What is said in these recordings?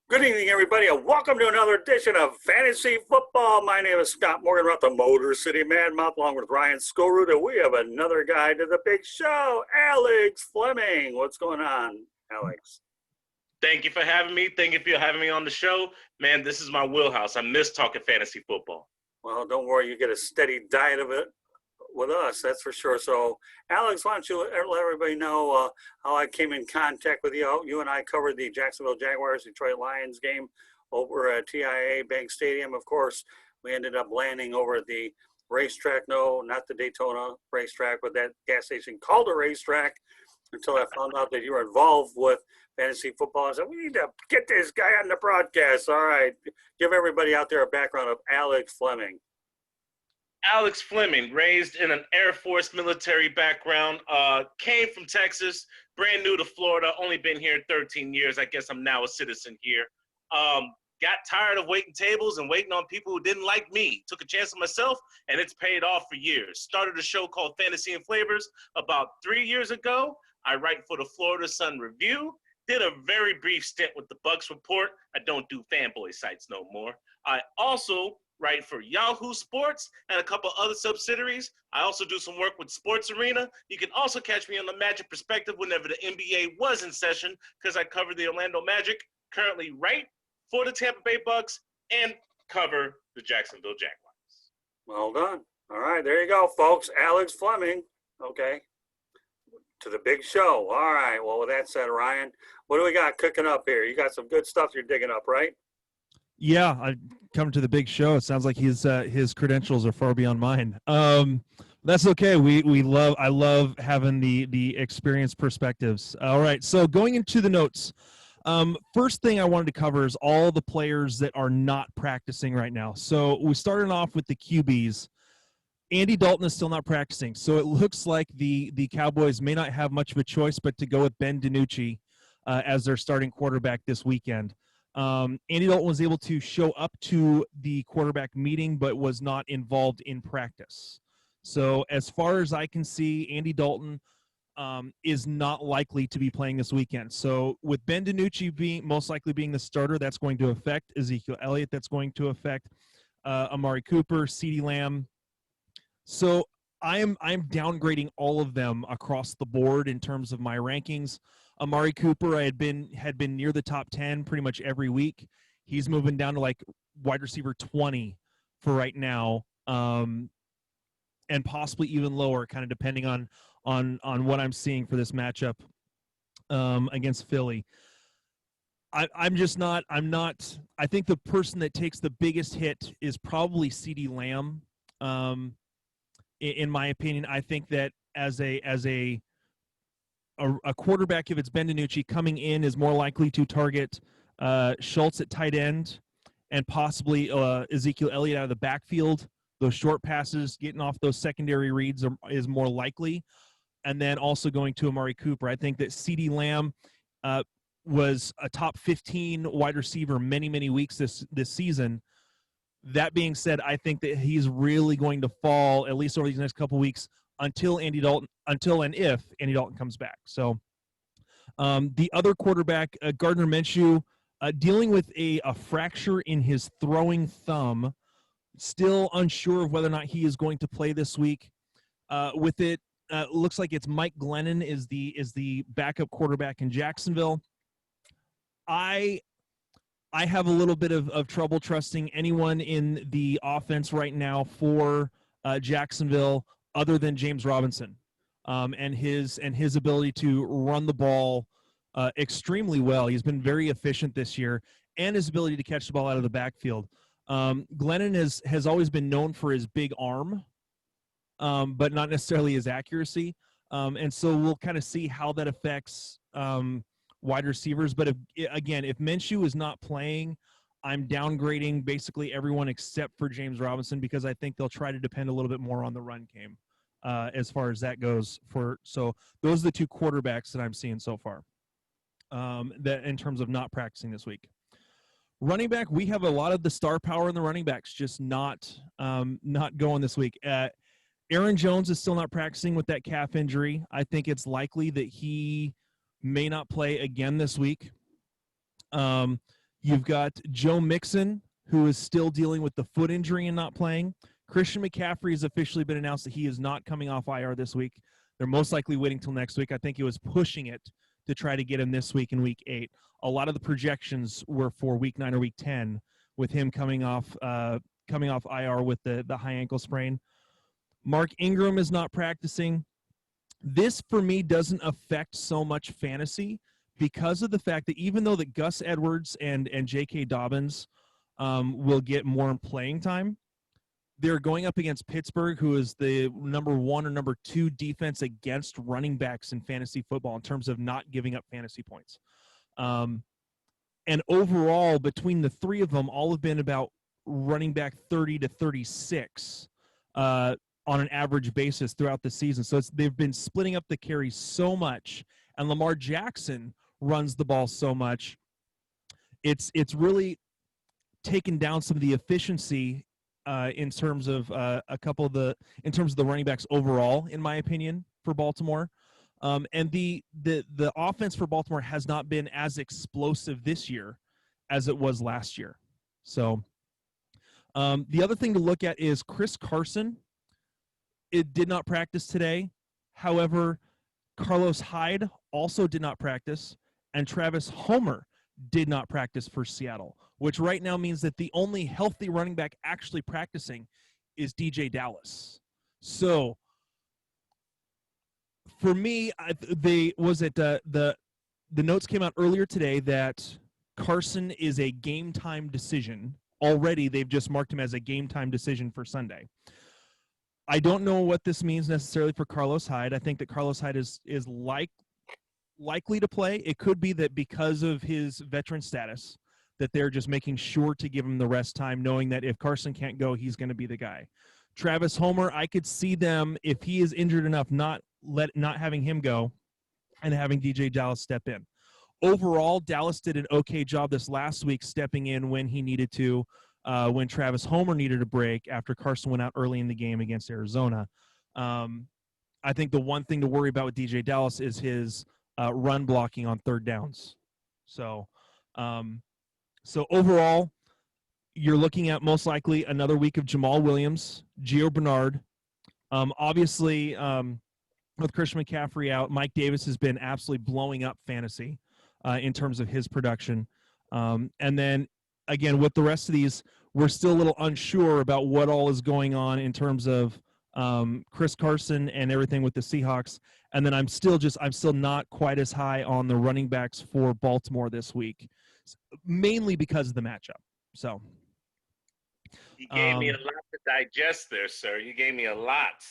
Good evening, everybody, and welcome to another edition of Fantasy Football. My name is Scott Morgan. We're at the Motor City Madmouth, along with Ryan Skolrud, and we have another guy to the big show, Alex Fleming. What's going on, Alex? Thank you for having me. Thank you for having me on the show. Man, this is my wheelhouse. I miss talking fantasy football. Well, don't worry, you get a steady diet of it with us, that's for sure. So, Alex, why don't you let everybody know how I came in contact with you? You and I covered the Jacksonville Jaguars Detroit Lions game over at TIAA Bank Stadium. Of course, we ended up landing over at the racetrack. No, not the Daytona racetrack, but that gas station called a racetrack, until I found out that you were involved with fantasy football. I said, we need to get this guy on the broadcast. All right. Give everybody out there a background of Alex Fleming. Alex Fleming, raised in an Air Force military background, came from Texas, brand new to Florida, only been here 13 years. I guess I'm now a citizen here. Got tired of waiting tables and waiting on people who didn't like me. Took a chance on myself, and it's paid off for years. Started a show called Fantasy and Flavors about 3 years ago. I write for the Florida Sun Review. Did a very brief stint with the Bucks Report. I don't do fanboy sites no more. I also write for Yahoo Sports and a couple other subsidiaries. I also do some work with Sports Arena. You can also catch me on the Magic Perspective whenever the NBA was in session, because I cover the Orlando Magic, currently write for the Tampa Bay Bucks, and cover the Jacksonville Jaguars. Well done. All right, there you go, folks. Alex Fleming. Okay. To the big show. All right. Well, with that said, Ryan, what do we got cooking up here? You got some good stuff you're digging up, right? Yeah, I come to the big show. It sounds like his credentials are far beyond mine. That's okay. I love having the experienced perspectives. All right. So going into the notes, first thing I wanted to cover is all the players that are not practicing right now. So we started off with the QBs. Andy Dalton is still not practicing, so it looks like the Cowboys may not have much of a choice but to go with Ben DiNucci as their starting quarterback this weekend. Andy Dalton was able to show up to the quarterback meeting but was not involved in practice. So as far as I can see, Andy Dalton is not likely to be playing this weekend. So with Ben DiNucci most likely being the starter, that's going to affect Ezekiel Elliott. That's going to affect Amari Cooper, CeeDee Lamb. So I'm downgrading all of them across the board in terms of my rankings. Amari Cooper, I had been near the top 10 pretty much every week. He's moving down to like wide receiver 20 for right now, and possibly even lower, kind of depending on what I'm seeing for this matchup against Philly. I'm not. I think the person that takes the biggest hit is probably CeeDee Lamb. In my opinion, I think that as a quarterback, if it's Ben DiNucci, coming in is more likely to target Schultz at tight end and possibly Ezekiel Elliott out of the backfield. Those short passes, getting off those secondary reads is more likely. And then also going to Amari Cooper. I think that CeeDee Lamb was a top 15 wide receiver many, many weeks this season. That being said, I think that he's really going to fall, at least over these next couple of weeks, until and if Andy Dalton comes back. So the other quarterback, Gardner Minshew, dealing with a fracture in his throwing thumb, still unsure of whether or not he is going to play this week. With it, looks like it's Mike Glennon is the backup quarterback in Jacksonville. I have a little bit of trouble trusting anyone in the offense right now for Jacksonville other than James Robinson and his ability to run the ball extremely well. He's been very efficient this year, and his ability to catch the ball out of the backfield. Glennon has always been known for his big arm, but not necessarily his accuracy. And so we'll kind of see how that affects wide receivers. But if Minshew is not playing, I'm downgrading basically everyone except for James Robinson, because I think they'll try to depend a little bit more on the run game as far as that goes. So those are the two quarterbacks that I'm seeing so far that in terms of not practicing this week. Running back, we have a lot of the star power in the running backs just not going this week. Aaron Jones is still not practicing with that calf injury. I think it's likely that he may not play again this week. You've got Joe Mixon, who is still dealing with the foot injury and not playing. Christian McCaffrey has officially been announced that he is not coming off IR this week. They're most likely waiting till next week. I think he was pushing it to try to get him this week in week 8. A lot of the projections were for week 9 or week 10 with him coming off IR with the high ankle sprain. Mark Ingram is not practicing. This, for me, doesn't affect so much fantasy because of the fact that even though that Gus Edwards and J.K. Dobbins will get more playing time, they're going up against Pittsburgh, who is the number 1 or number 2 defense against running backs in fantasy football in terms of not giving up fantasy points. And overall, between the 3 of them, all have been about running back 30 to 36 on an average basis throughout the season. So they've been splitting up the carries so much, and Lamar Jackson runs the ball so much. It's really taken down some of the efficiency in terms of in terms of the running backs overall, in my opinion, for Baltimore. And the offense for Baltimore has not been as explosive this year as it was last year. So the other thing to look at is Chris Carson. It did not practice today. However, Carlos Hyde also did not practice, and Travis Homer did not practice for Seattle, which right now means that the only healthy running back actually practicing is DJ Dallas. So for me, the notes came out earlier today that Carson is a game time decision. Already, they've just marked him as a game time decision for Sunday. I don't know what this means necessarily for Carlos Hyde. I think that Carlos Hyde is likely to play. It could be that because of his veteran status, that they're just making sure to give him the rest time, knowing that if Carson can't go, he's going to be the guy. Travis Homer, I could see them, if he is injured enough, not having him go and having DJ Dallas step in. Overall, Dallas did an okay job this last week stepping in when he needed to, when Travis Homer needed a break after Carson went out early in the game against Arizona. I think the one thing to worry about with DJ Dallas is his run blocking on third downs. So overall, you're looking at most likely another week of Jamal Williams, Gio Bernard. Obviously, with Christian McCaffrey out, Mike Davis has been absolutely blowing up fantasy in terms of his production. And then, again, with the rest of these, we're still a little unsure about what all is going on in terms of Chris Carson and everything with the Seahawks. And then I'm still not quite as high on the running backs for Baltimore this week, mainly because of the matchup. So you gave me a lot to digest there, sir. You gave me a lot.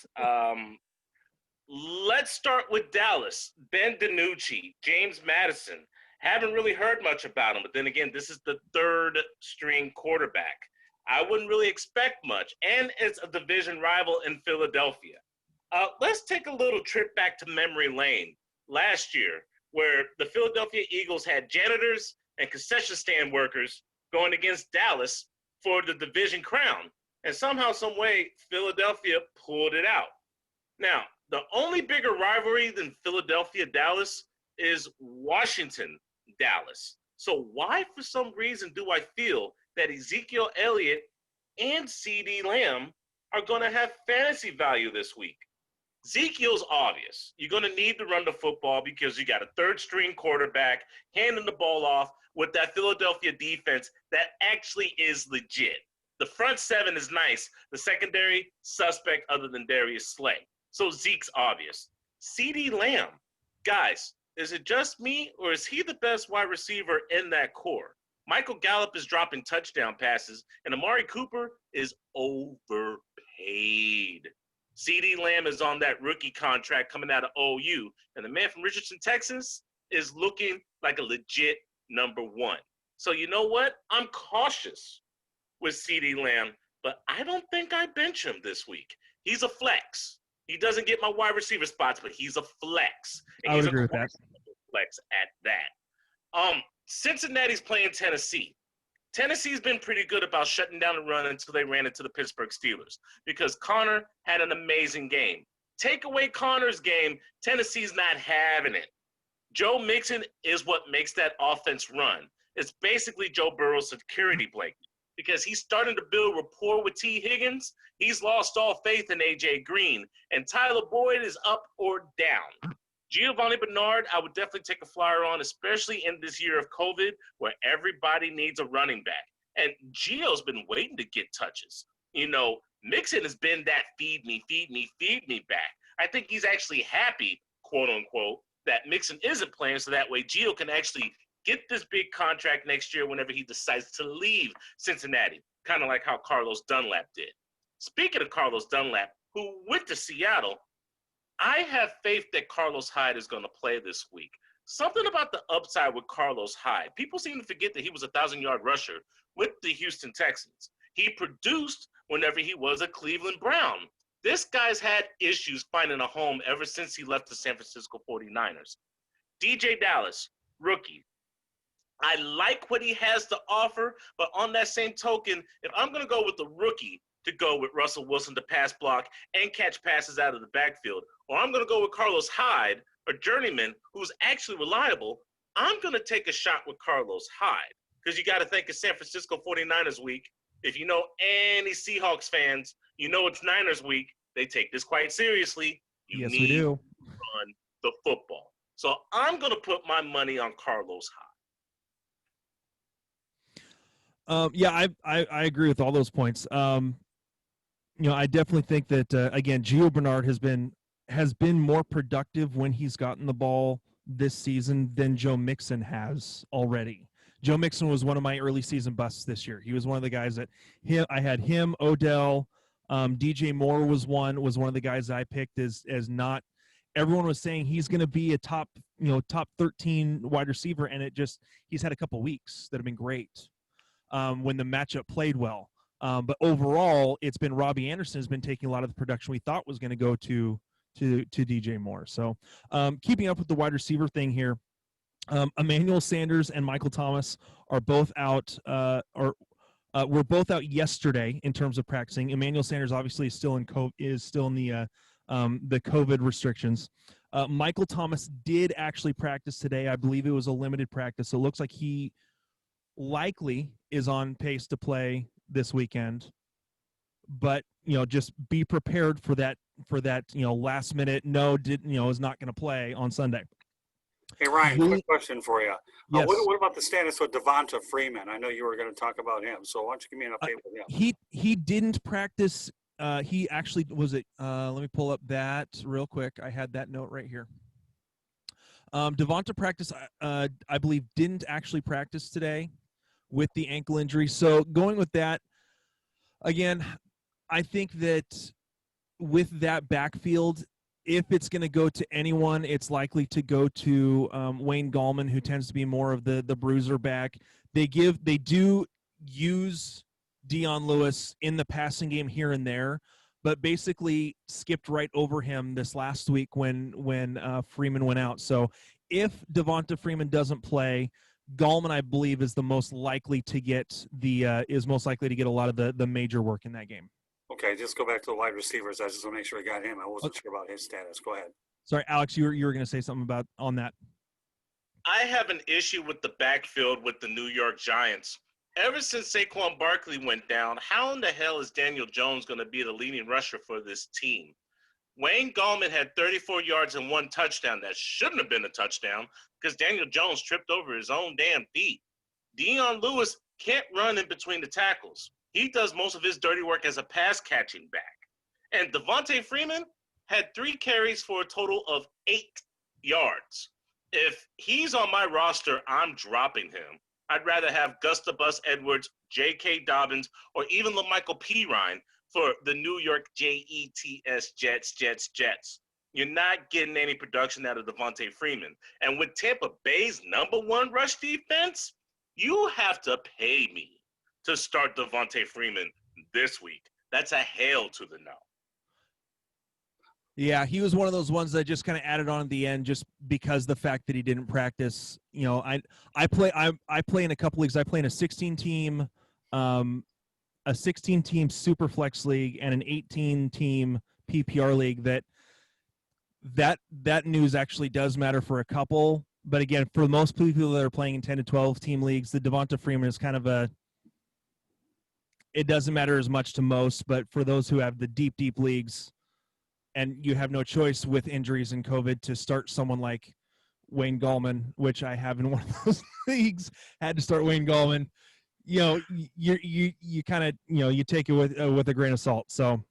Let's start with Dallas. Ben DiNucci, James Madison. Haven't really heard much about him, but then again, this is the third string quarterback. I wouldn't really expect much, and it's a division rival in Philadelphia. Let's take a little trip back to memory lane last year, where the Philadelphia Eagles had janitors and concession stand workers going against Dallas for the division crown. And somehow, some way, Philadelphia pulled it out. Now, the only bigger rivalry than Philadelphia-Dallas is Washington-Dallas. So why, for some reason, do I feel that Ezekiel Elliott and CeeDee Lamb are going to have fantasy value this week? Ezekiel's obvious. You're going to need to run the football because you got a third-string quarterback handing the ball off with that Philadelphia defense that actually is legit. The front seven is nice. The secondary, suspect other than Darius Slay. So Zeke's obvious. CeeDee Lamb, guys, is it just me or is he the best wide receiver in that core? Michael Gallup is dropping touchdown passes, and Amari Cooper is overpaid. CeeDee Lamb is on that rookie contract coming out of OU, and the man from Richardson, Texas, is looking like a legit number one. So you know what? I'm cautious with CeeDee Lamb, but I don't think I bench him this week. He's a flex. He doesn't get my wide receiver spots, but he's a flex. And I would he's agree with that. Flex at that. Cincinnati's playing Tennessee. Tennessee's been pretty good about shutting down the run until they ran into the Pittsburgh Steelers because Connor had an amazing game. Take away Connor's game, Tennessee's not having it. Joe Mixon is what makes that offense run. is basically Joe Burrow's security blanket because he's starting to build rapport with T. Higgins. He's lost all faith in A.J. Green, and Tyler Boyd is up or down. Giovanni Bernard, I would definitely take a flyer on, especially in this year of COVID where everybody needs a running back. And Gio's been waiting to get touches. You know, Mixon has been that feed me back. I think he's actually happy, quote unquote, that Mixon isn't playing so that way Gio can actually get this big contract next year whenever he decides to leave Cincinnati, kind of like how Carlos Dunlap did. Speaking of Carlos Dunlap, who went to Seattle, I have faith that Carlos Hyde is going to play this week. Something about the upside with Carlos Hyde. People seem to forget that he was a 1,000-yard rusher with the Houston Texans. He produced whenever he was a Cleveland Brown. This guy's had issues finding a home ever since he left the San Francisco 49ers. DJ Dallas, rookie. I like what he has to offer, but on that same token, if I'm going to go with the rookie to go with Russell Wilson to pass block and catch passes out of the backfield, or I'm going to go with Carlos Hyde, a journeyman who's actually reliable, I'm going to take a shot with Carlos Hyde because you got to think of San Francisco 49ers week. If you know any Seahawks fans, you know it's Niners week. They take this quite seriously. You Yes, need we do. to run the football. So I'm going to put my money on Carlos Hyde. Yeah, I agree with all those points. You know, I definitely think that again, Gio Bernard has been more productive when he's gotten the ball this season than Joe Mixon has already. Joe Mixon was one of my early season busts this year. He was one of the guys that I had him, Odell, DJ Moore was one of the guys that I picked as not. Everyone was saying he's going to be a top 13 wide receiver, and he's had a couple weeks that have been great when the matchup played well. But overall, it's been Robbie Anderson has been taking a lot of the production we thought was going to go to DJ Moore. So keeping up with the wide receiver thing here, Emmanuel Sanders and Michael Thomas are both out. Were both out yesterday in terms of practicing. Emmanuel Sanders obviously is still in the COVID restrictions. Michael Thomas did actually practice today. I believe it was a limited practice. So it looks like he likely is on pace to play this weekend. But, just be prepared for that, last minute, is not going to play on Sunday. Hey, Ryan, quick question for you. Yes. What about the status with Devonta Freeman? I know you were going to talk about him, so why don't you give me an update with him? He didn't practice. He actually let me pull up that real quick. I had that note right here. Devonta practice, I believe, didn't actually practice today with the ankle injury. So going with that, again, I think that with that backfield, if it's going to go to anyone, it's likely to go to Wayne Gallman, who tends to be more of the bruiser back. They do use Dion Lewis in the passing game here and there, but basically skipped right over him this last week when Freeman went out. So if Devonta Freeman doesn't play, Gallman, I believe, is most likely to get a lot of the major work in that game. Okay, just go back to the wide receivers. I just want to make sure I got him. I wasn't sure about his status. Go ahead. Sorry, Alex, you were going to say something on that. I have an issue with the backfield with the New York Giants. Ever since Saquon Barkley went down, how in the hell is Daniel Jones going to be the leading rusher for this team? Wayne Gallman had 34 yards and 1 touchdown. That shouldn't have been a touchdown because Daniel Jones tripped over his own damn feet. Dion Lewis can't run in between the tackles. He does most of his dirty work as a pass-catching back. And Devonta Freeman had 3 carries for a total of 8 yards. If he's on my roster, I'm dropping him. I'd rather have Gustavus Edwards, J.K. Dobbins, or even LaMichael Pirine for the New York Jets, Jets. You're not getting any production out of Devonta Freeman. And with Tampa Bay's #1 rush defense, you have to pay me to start Devonta Freeman this week. That's a hail to the no. Yeah, he was one of those ones that just kind of added on at the end just because the fact that he didn't practice. I play in a couple leagues. I play in a 16-team super flex league and an 18-team PPR league that news actually does matter for a couple, But again, for most people that are playing in 10 to 12 team leagues, the Devonta Freeman is kind of it doesn't matter as much to most, but for those who have the deep, deep leagues and you have no choice with injuries and COVID to start someone like Wayne Gallman, which I have in one of those leagues, had to start Wayne Gallman. You kind of, you take it with a grain of salt. So,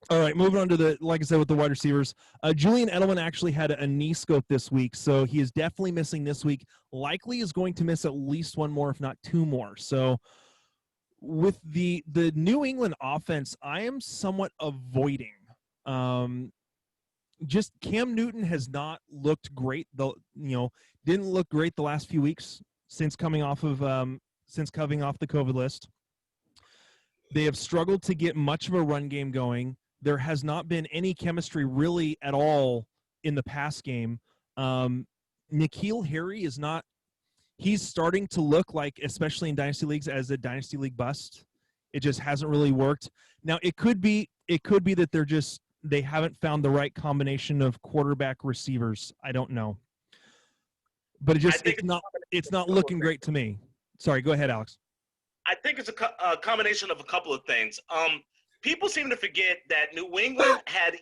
all right, moving on to like I said, with the wide receivers, Julian Edelman actually had a knee scope this week, so he is definitely missing this week. Likely is going to miss at least one more, if not two more. So, with the New England offense, I am somewhat avoiding. Just Cam Newton has not looked great. Didn't look great the last few weeks since coming off the COVID list. They have struggled to get much of a run game going. There has not been any chemistry really at all in the pass game. N'Keal Harry is not. He's starting to look like, especially in dynasty leagues, as a dynasty league bust. It just hasn't really worked. Now it could be that they haven't found the right combination of quarterback receivers. I don't know, but it's not looking great to me. Sorry, go ahead, Alex. I think it's a combination of a couple of things. People seem to forget that New England had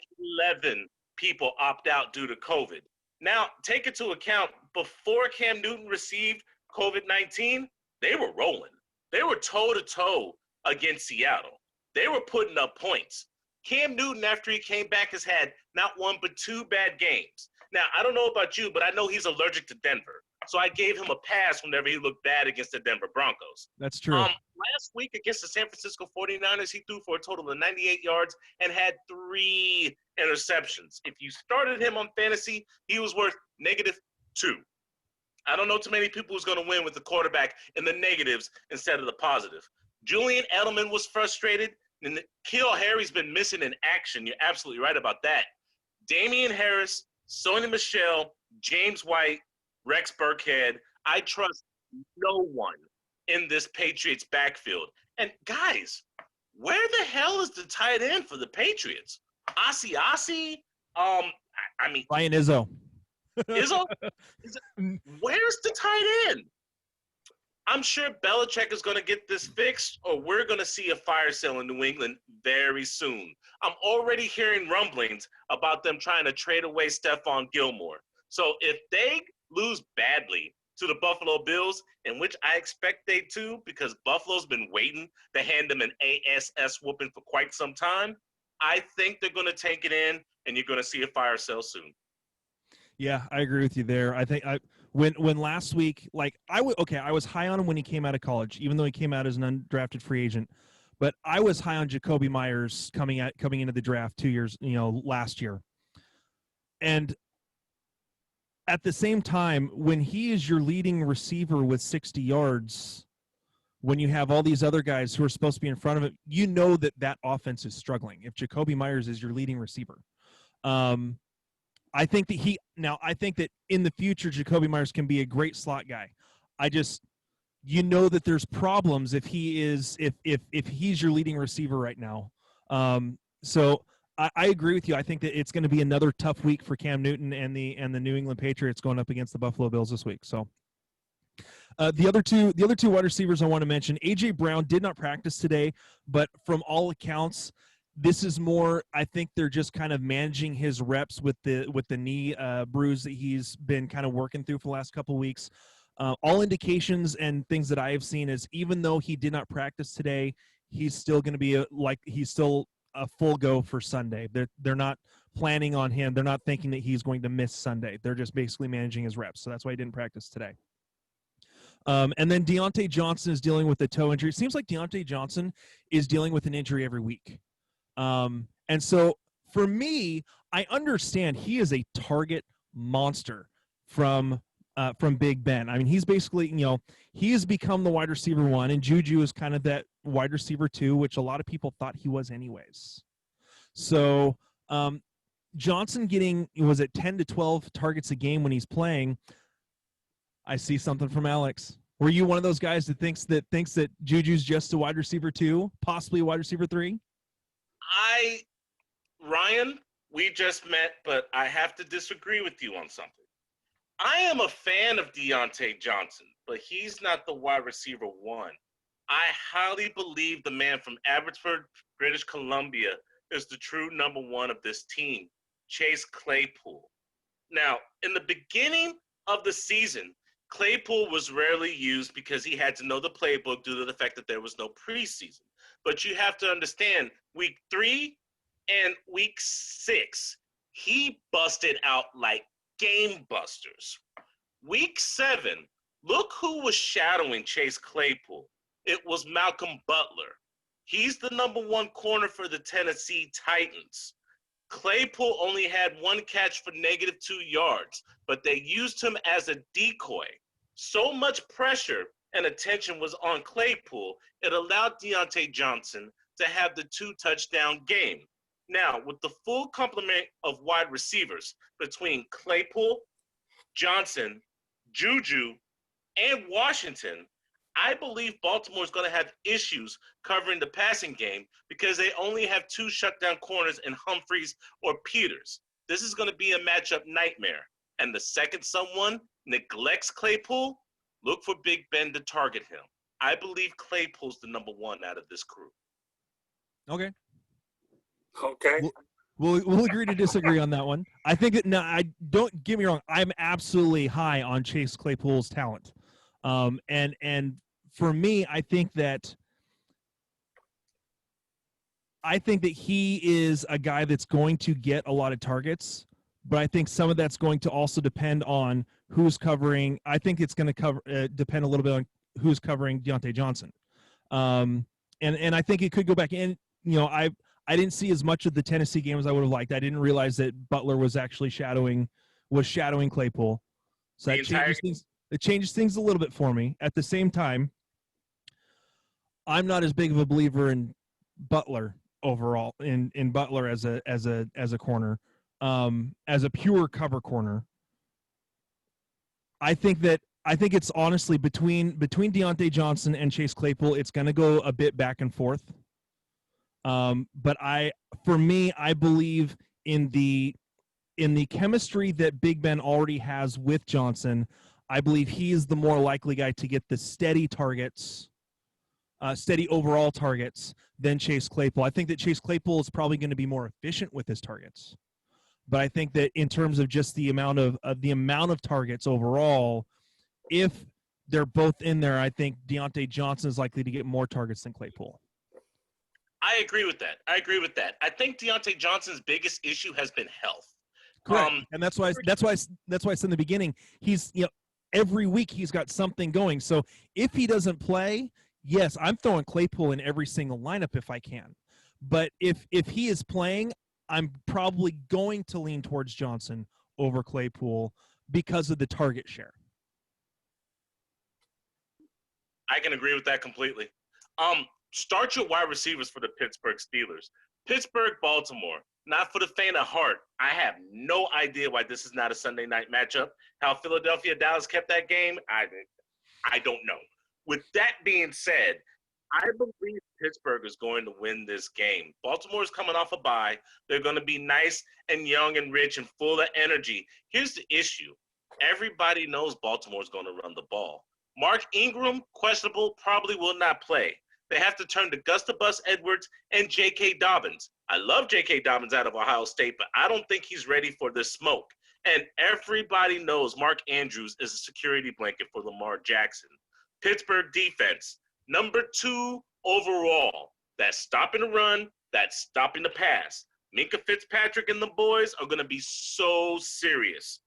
11 people opt out due to COVID. Now, take into account, before Cam Newton received COVID-19, they were rolling. They were toe-to-toe against Seattle. They were putting up points. Cam Newton, after he came back, has had not one but two bad games. Now, I don't know about you, but I know he's allergic to Denver. So I gave him a pass whenever he looked bad against the Denver Broncos. That's true. Last week against the San Francisco 49ers, he threw for a total of 98 yards and had 3 interceptions. If you started him on fantasy, he was worth -2. I don't know too many people who's going to win with the quarterback in the negatives instead of the positive. Julian Edelman was frustrated, and N'Keal Harry's been missing in action. You're absolutely right about that. Damian Harris, Sony Michel, James White, Rex Burkhead, I trust no one in this Patriots backfield. And guys, where the hell is the tight end for the Patriots? Asi? I mean, Ryan Izzo. Izzo? Where's the tight end? I'm sure Belichick is going to get this fixed, or we're going to see a fire sale in New England very soon. I'm already hearing rumblings about them trying to trade away Stephon Gilmore. So if they lose badly to the Buffalo Bills, in which I expect they to, because Buffalo's been waiting to hand them an ASS whooping for quite some time, I think they're going to take it in, and you're going to see a fire sale soon. Yeah, I agree with you there. I think when last week, I was high on him when he came out of college, even though he came out as an undrafted free agent. But I was high on Jacoby Myers coming into the draft 2 years, last year. And at the same time, when he is your leading receiver with 60 yards, when you have all these other guys who are supposed to be in front of him, you know that offense is struggling. If Jacoby Myers is your leading receiver, I think that in the future, Jacoby Myers can be a great slot guy. That there's problems if he's your leading receiver right now. So I agree with you. I think that it's going to be another tough week for Cam Newton and the New England Patriots going up against the Buffalo Bills this week. So the other two wide receivers I want to mention, AJ Brown did not practice today, but from all accounts, this is more, I think they're just kind of managing his reps with the knee bruise that he's been kind of working through for the last couple of weeks. All indications and things that I have seen is, even though he did not practice today, he's still going to be he's still a full go for Sunday. They're not planning on him. They're not thinking that he's going to miss Sunday. They're just basically managing his reps. So that's why he didn't practice today. And then Deontay Johnson is dealing with a toe injury. It seems like Deontay Johnson is dealing with an injury every week. And so for me, I understand he is a target monster from Big Ben. I mean, he's basically, he has become the wide receiver 1, and Juju is kind of that wide receiver 2, which a lot of people thought he was anyways. So Johnson getting, was it 10 to 12 targets a game when he's playing? I see something from Alex. Were you one of those guys that thinks that Juju's just a wide receiver 2, possibly a wide receiver 3? Ryan, we just met, but I have to disagree with you on something. I am a fan of Deontay Johnson, but he's not the wide receiver one. I highly believe the man from Abbotsford, British Columbia, is the true number one of this team, Chase Claypool. Now, in the beginning of the season, Claypool was rarely used because he had to know the playbook due to the fact that there was no preseason. But you have to understand, week 3 and week 6, he busted out like game busters. Week 7, look who was shadowing Chase Claypool. It was Malcolm Butler. He's the number one corner for the Tennessee Titans. Claypool only had one catch for -2 yards, but they used him as a decoy. So much pressure and attention was on Claypool, it allowed Deontay Johnson to have the 2-touchdown game. Now, with the full complement of wide receivers between Claypool, Johnson, Juju, and Washington, I believe Baltimore is going to have issues covering the passing game because they only have 2 shutdown corners in Humphreys or Peters. This is going to be a matchup nightmare. And the second someone neglects Claypool, look for Big Ben to target him. I believe Claypool's the number one out of this crew. Okay. Okay. We'll agree to disagree on that one. I think that, no, I don't get me wrong. I'm absolutely high on Chase Claypool's talent. And for me, I think that he is a guy that's going to get a lot of targets, but I think some of that's going to also depend on who's covering. I think it's going to depend a little bit on who's covering Deontay Johnson. And I think it could go back in. You know, I didn't see as much of the Tennessee game as I would have liked. I didn't realize that Butler was actually shadowing Claypool. So that changes things. It changes things a little bit for me. At the same time, I'm not as big of a believer in Butler overall, in Butler as a corner, as a pure cover corner. I think it's honestly between Deontay Johnson and Chase Claypool, it's going to go a bit back and forth. But I believe in the chemistry that Big Ben already has with Johnson. I believe he is the more likely guy to get the steady targets, steady overall targets than Chase Claypool. I think that Chase Claypool is probably going to be more efficient with his targets. But I think that in terms of just the amount of targets overall, if they're both in there, I think Deontay Johnson is likely to get more targets than Claypool. I agree with that. I think Deontay Johnson's biggest issue has been health. Correct. And that's why I said in the beginning, he's, every week he's got something going. So if he doesn't play, yes, I'm throwing Claypool in every single lineup if I can. But if he is playing, I'm probably going to lean towards Johnson over Claypool because of the target share. I can agree with that completely. Start your wide receivers for the Pittsburgh Steelers. Pittsburgh, Baltimore, not for the faint of heart. I have no idea why this is not a Sunday night matchup. How Philadelphia, Dallas kept that game, I don't know. With that being said, I believe Pittsburgh is going to win this game. Baltimore is coming off a bye. They're going to be nice and young and rich and full of energy. Here's the issue. Everybody knows Baltimore is going to run the ball. Mark Ingram, questionable, probably will not play. They have to turn to Gustavus Edwards and J.K. Dobbins. I love J.K. Dobbins out of Ohio State, but I don't think he's ready for this smoke. And everybody knows Mark Andrews is a security blanket for Lamar Jackson. Pittsburgh defense, number 2 overall. That's stopping the run, that's stopping the pass. Minka Fitzpatrick and the boys are going to be so serious.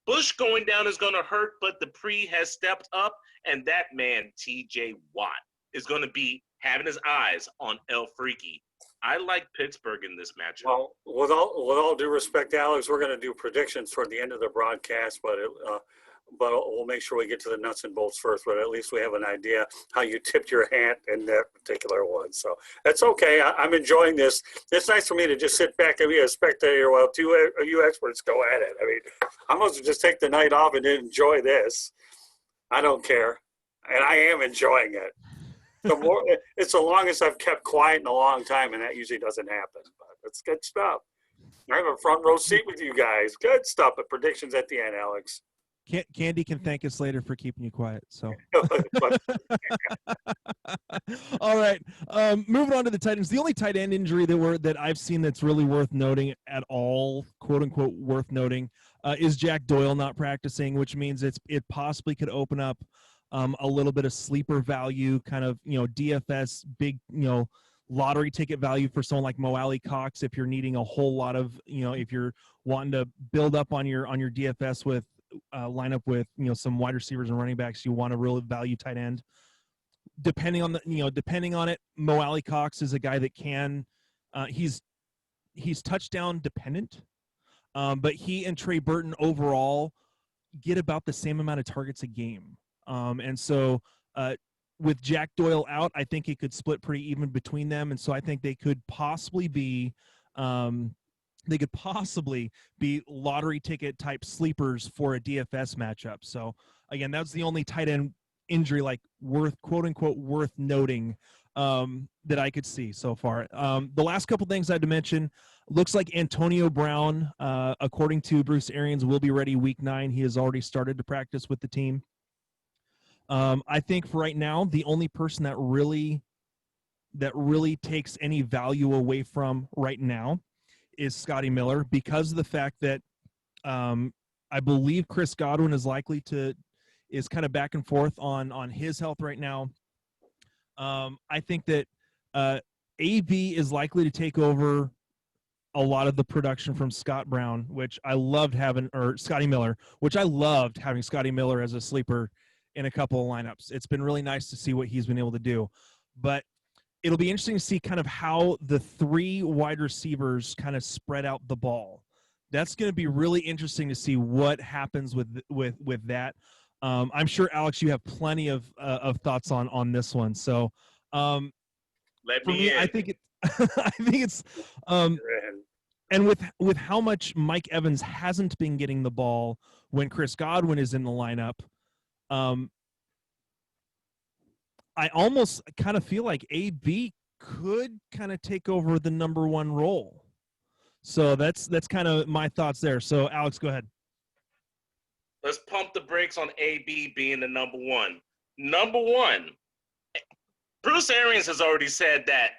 Bush going down is going to hurt, but Dupree has stepped up, and that man, T.J. Watt, is going to be having his eyes on El Freaky. I like Pittsburgh in this matchup. Well, with all due respect, Alex, we're going to do predictions toward the end of the broadcast, but we'll make sure we get to the nuts and bolts first. But at least we have an idea how you tipped your hand in that particular one. So that's okay. I'm enjoying this. It's nice for me to just sit back and be a spectator while you experts go at it. I mean, I'm supposed to just take the night off and enjoy this. I don't care, and I am enjoying it. It's the longest I've kept quiet in a long time, and that usually doesn't happen. But it's good stuff. I have a front row seat with you guys. Good stuff. But predictions at the end, Alex. Candy can thank us later for keeping you quiet. So, But all right. Moving on to the tight ends. The only tight end injury that I've seen that's really worth noting at all, quote unquote, worth noting, is Jack Doyle not practicing, which means it possibly could open up a little bit of sleeper value, kind of DFS big lottery ticket value for someone like Mo Alley Cox if you're needing a whole lot of if you're wanting to build up on your DFS with lineup with some wide receivers and running backs, you want a real value tight end. Depending on it, Mo Alley Cox is a guy that can he's touchdown dependent, but he and Trey Burton overall get about the same amount of targets a game, and so with Jack Doyle out, I think it could split pretty even between them, and so I think they could possibly be lottery ticket type sleepers for a DFS matchup. So again, that's the only tight end injury quote unquote worth noting that I could see so far. The last couple things I had to mention, looks like Antonio Brown, according to Bruce Arians, will be ready week 9. He has already started to practice with the team. I think for right now, the only person that really takes any value away from right now is Scotty Miller, because of the fact that I believe Chris Godwin is kind of back and forth on his health right now. I think that AB is likely to take over a lot of the production from Scotty Miller, which I loved having Scotty Miller as a sleeper in a couple of lineups. It's been really nice to see what he's been able to do, but it'll be interesting to see kind of how the 3 wide receivers kind of spread out the ball. That's going to be really interesting to see what happens with that. I'm sure, Alex, you have plenty of thoughts on this one. So Let for me me, in. I think it's and with how much Mike Evans hasn't been getting the ball when Chris Godwin is in the lineup, I almost kind of feel like AB could kind of take over the number 1 role. So that's kind of my thoughts there. So Alex, go ahead. Let's pump the brakes on AB being the number 1. Number 1, Bruce Arians has already said that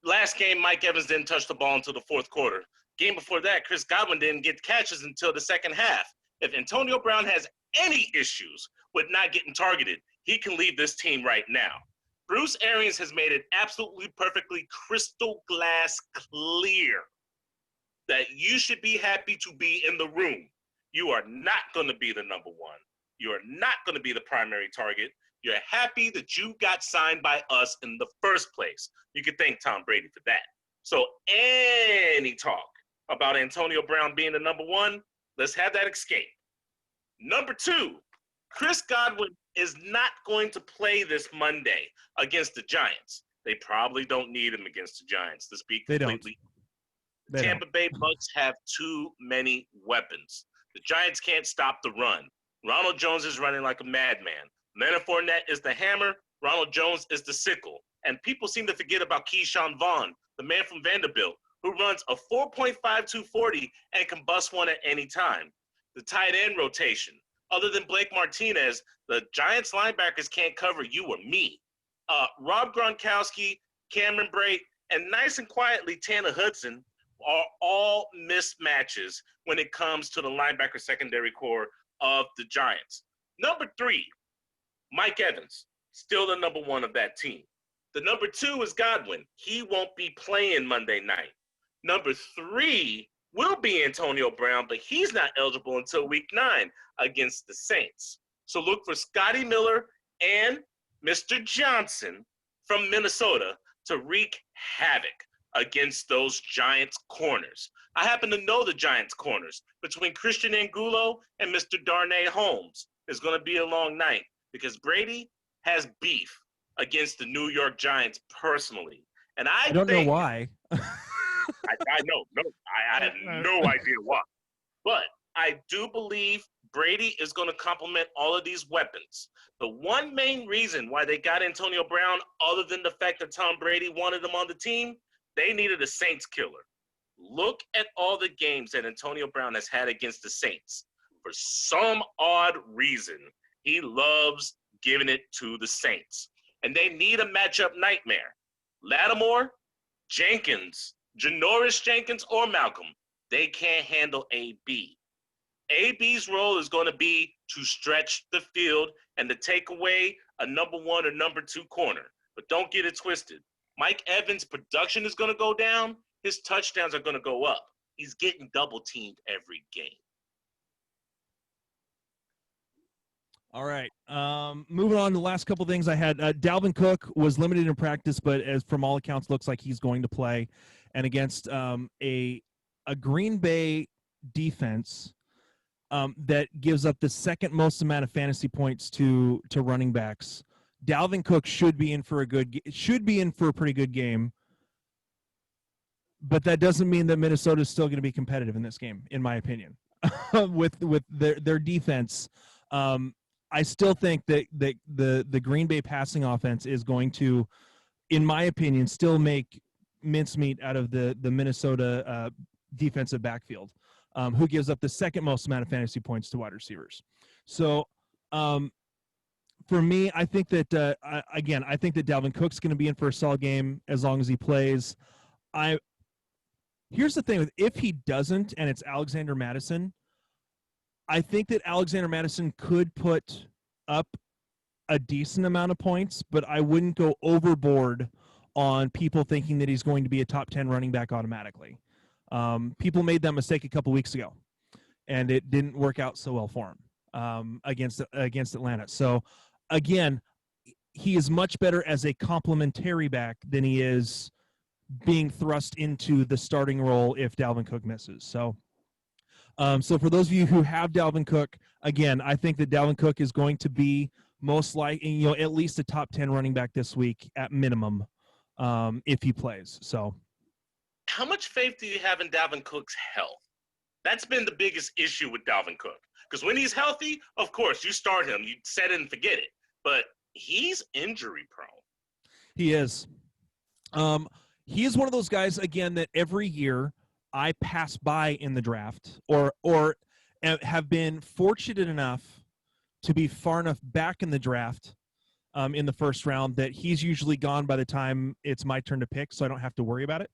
last game Mike Evans didn't touch the ball until the 4th quarter. Game before that, Chris Godwin didn't get catches until the second half. If Antonio Brown has any issues with not getting targeted, he can leave this team right now. Bruce Arians has made it absolutely perfectly crystal glass clear that you should be happy to be in the room. You are not going to be the number 1. You are not going to be the primary target. You're happy that you got signed by us in the first place. You can thank Tom Brady for that. So any talk about Antonio Brown being the number 1, let's have that escape. Number 2, Chris Godwin is not going to play this Monday against the Giants. They probably don't need him against the Giants, to speak completely. The Tampa Bay Bucks have too many weapons. The Giants can't stop the run. Ronald Jones is running like a madman. Leonard Fournette is the hammer. Ronald Jones is the sickle. And people seem to forget about Keyshawn Vaughn, the man from Vanderbilt, who runs a 4.52 40 and can bust one at any time. The tight end rotation. Other than Blake Martinez, the Giants linebackers can't cover you or me. Rob Gronkowski, Cameron Brate, and nice and quietly Tanner Hudson are all mismatches when it comes to the linebacker secondary core of the Giants. Number 3, Mike Evans, still the number 1 of that team. The number 2 is Godwin. He won't be playing Monday night. Number 3 will be Antonio Brown, but he's not eligible until week 9 against the Saints. So look for Scotty Miller and Mr. Johnson from Minnesota to wreak havoc against those Giants corners. I happen to know the Giants corners. Between Christian Angulo and Mr. Darnay Holmes, it's going to be a long night because Brady has beef against the New York Giants personally. And I don't know why. I know. No, I have no idea why. But I do believe Brady is going to complement all of these weapons. The one main reason why they got Antonio Brown, other than the fact that Tom Brady wanted him on the team, they needed a Saints killer. Look at all the games that Antonio Brown has had against the Saints. For some odd reason, he loves giving it to the Saints. And they need a matchup nightmare. Lattimore, Jenkins, Janoris Jenkins, or Malcolm, they can't handle AB. AB's role is going to be to stretch the field and to take away a number 1 or number 2 corner. But don't get it twisted. Mike Evans' production is going to go down. His touchdowns are going to go up. He's getting double teamed every game. All right. Moving on to the last couple things I had. Dalvin Cook was limited in practice, but as from all accounts, looks like he's going to play. And against a Green Bay defense that gives up the second most amount of fantasy points to running backs, Dalvin Cook should be in for a pretty good game. But that doesn't mean that Minnesota is still going to be competitive in this game, in my opinion, with their defense. I still think that the Green Bay passing offense is going to, in my opinion, still make mincemeat out of the Minnesota defensive backfield, who gives up the second most amount of fantasy points to wide receivers. So for me, I think that, I think that Dalvin Cook's going to be in for a solid game as long as he plays. Here's the thing: if he doesn't, and it's Alexander Mattison, I think that Alexander Mattison could put up a decent amount of points, but I wouldn't go overboard on people thinking that he's going to be a top 10 running back automatically. People made that mistake a couple weeks ago, and it didn't work out so well for him against Atlanta. So, again, he is much better as a complementary back than he is being thrust into the starting role if Dalvin Cook misses. So for those of you who have Dalvin Cook, again, I think that Dalvin Cook is going to be most likely, at least a top 10 running back this week at minimum, if he plays. So, how much faith do you have in Dalvin Cook's health? That's been the biggest issue with Dalvin Cook. Because when he's healthy, of course, you start him, you set it and forget it. But he's injury prone. He is. He is one of those guys, again, that every year I pass by in the draft or have been fortunate enough to be far enough back in the draft in the first round that he's usually gone by the time it's my turn to pick, so I don't have to worry about it.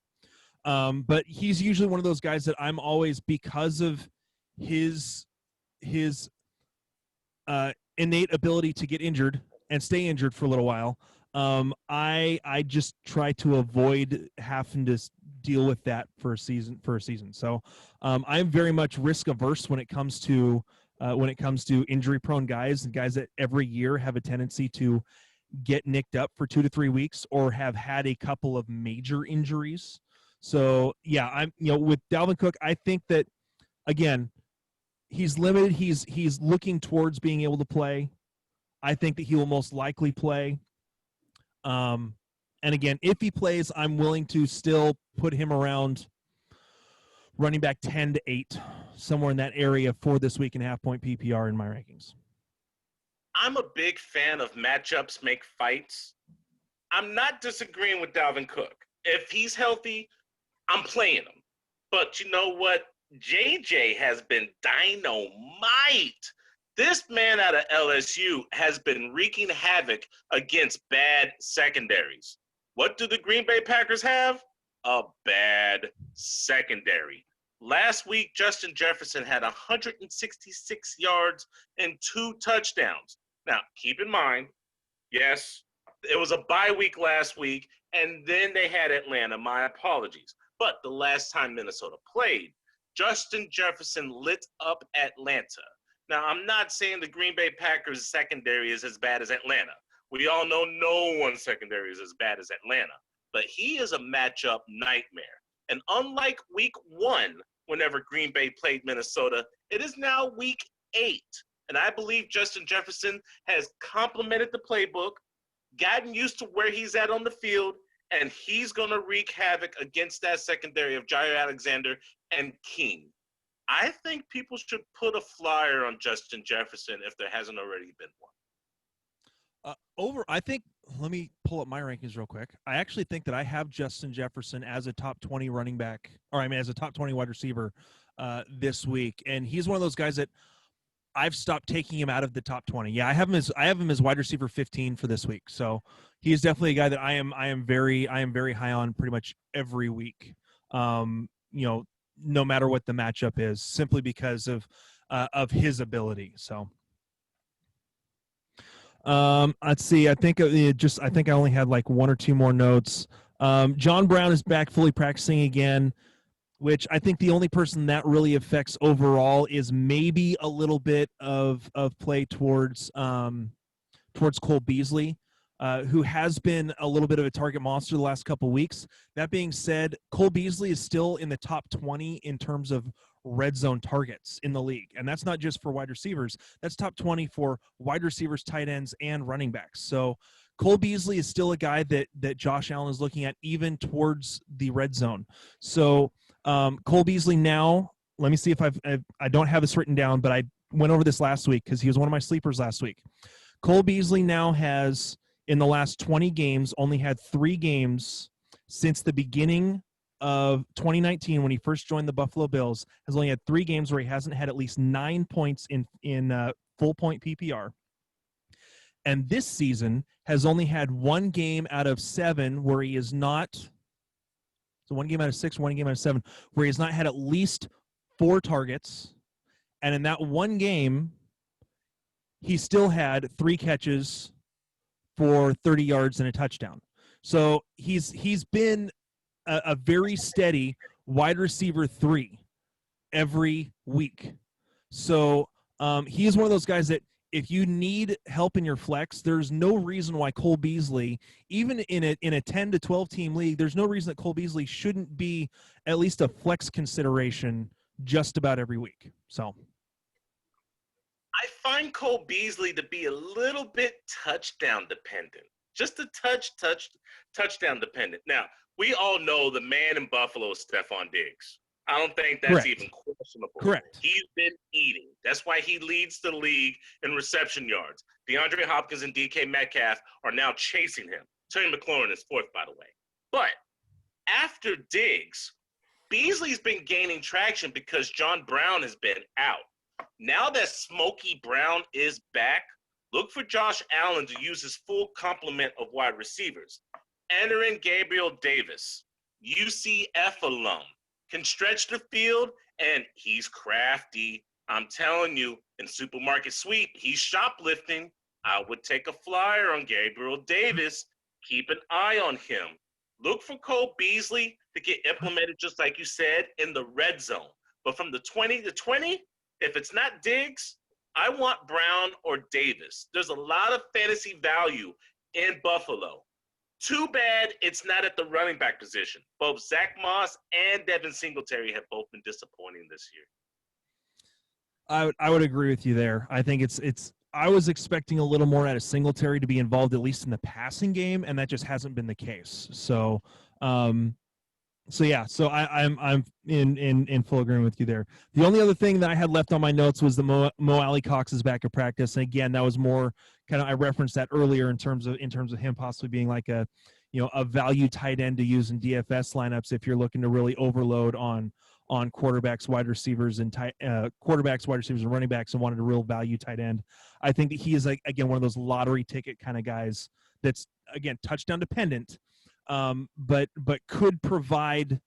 But he's usually one of those guys that I'm always, because of his innate ability to get injured and stay injured for a little while, I just try to avoid having to deal with that for a season. So I'm very much risk averse when it comes to injury prone guys and guys that every year have a tendency to get nicked up for 2 to 3 weeks or have had a couple of major injuries. So yeah, I'm with Dalvin Cook, I think that, again, he's limited. He's looking towards being able to play. I think that he will most likely play. And again, if he plays, I'm willing to still put him around running back 10 to 8, somewhere in that area for this week and half-point PPR in my rankings. I'm a big fan of matchups make fights. I'm not disagreeing with Dalvin Cook. If he's healthy, I'm playing him. But you know what? JJ has been dynamite. This man out of LSU has been wreaking havoc against bad secondaries. What do the Green Bay Packers have? A bad secondary. Last week, Justin Jefferson had 166 yards and 2 touchdowns. Now, keep in mind, yes, it was a bye week last week, and then they had Atlanta. My apologies. But the last time Minnesota played, Justin Jefferson lit up Atlanta. Now, I'm not saying the Green Bay Packers secondary is as bad as Atlanta. We all know no one's secondary is as bad as Atlanta. But he is a matchup nightmare. And unlike week 1, whenever Green Bay played Minnesota, it is now week 8. And I believe Justin Jefferson has complemented the playbook, gotten used to where he's at on the field, and he's going to wreak havoc against that secondary of Jair Alexander and King. I think people should put a flyer on Justin Jefferson if there hasn't already been one. Let me pull up my rankings real quick. I actually think that I have Justin Jefferson as a top 20 running back, as a top 20 wide receiver this week. And he's one of those guys that I've stopped taking him out of the top 20. Yeah, I have him as wide receiver 15 for this week. So he is definitely a guy that I am very high on pretty much every week. No matter what the matchup is, simply because of his ability. So let's see. I think I only had like one or two more notes. John Brown is back fully practicing again, which I think the only person that really affects overall is maybe a little bit of play towards Cole Beasley, who has been a little bit of a target monster the last couple weeks. That being said, Cole Beasley is still in the top 20 in terms of red zone targets in the league. And that's not just for wide receivers. That's top 20 for wide receivers, tight ends, and running backs. So Cole Beasley is still a guy that Josh Allen is looking at even towards the red zone. So Cole Beasley now, let me see if I don't have this written down, but I went over this last week because he was one of my sleepers last week. Cole Beasley now has, in the last 20 games, only had 3 games since the beginning of 2019 when he first joined the Buffalo Bills, has only had 3 games where he hasn't had at least 9 points in full point PPR. And this season has only had 1 game out of 7 where he is not, so 1 game out of 6, 1 game out of 7, where he has not had at least 4 targets. And in that 1 game, he still had 3 catches for 30 yards and a touchdown. So he's been a very steady wide receiver 3 every week. So he is one of those guys that if you need help in your flex, there's no reason why Cole Beasley, even in a 10 to 12 team league, there's no reason that Cole Beasley shouldn't be at least a flex consideration just about every week. So I find Cole Beasley to be a little bit touchdown dependent. Just a touchdown dependent. Now, we all know the man in Buffalo is Stephon Diggs. I don't think that's Correct. even questionable. Correct. He's been eating. That's why he leads the league in reception yards. DeAndre Hopkins and DK Metcalf are now chasing him. Terry McLaurin is 4th, by the way. But after Diggs, Beasley's been gaining traction because John Brown has been out. Now that Smokey Brown is back, look for Josh Allen to use his full complement of wide receivers. Enter in Gabriel Davis, UCF alum, can stretch the field, and he's crafty. I'm telling you, in Supermarket Sweep, he's shoplifting. I would take a flyer on Gabriel Davis. Keep an eye on him. Look for Cole Beasley to get implemented, just like you said, in the red zone. But from the 20 to 20, if it's not Diggs, I want Brown or Davis. There's a lot of fantasy value in Buffalo. Too bad it's not at the running back position. Both Zach Moss and Devin Singletary have both been disappointing this year. I would agree with you there. I think it's I was expecting a little more out of Singletary to be involved at least in the passing game, and that just hasn't been the case. So I'm in full agreement with you there. The only other thing that I had left on my notes was the Mo Alley Cox is back at practice, and again, that was more kind of, I referenced that earlier in terms of him possibly being like a value tight end to use in DFS lineups if you're looking to really overload on quarterbacks, wide receivers, and quarterbacks, wide receivers, and running backs, and wanted a real value tight end. I think that he is, like, again, one of those lottery ticket kind of guys that's, again, touchdown dependent, but could provide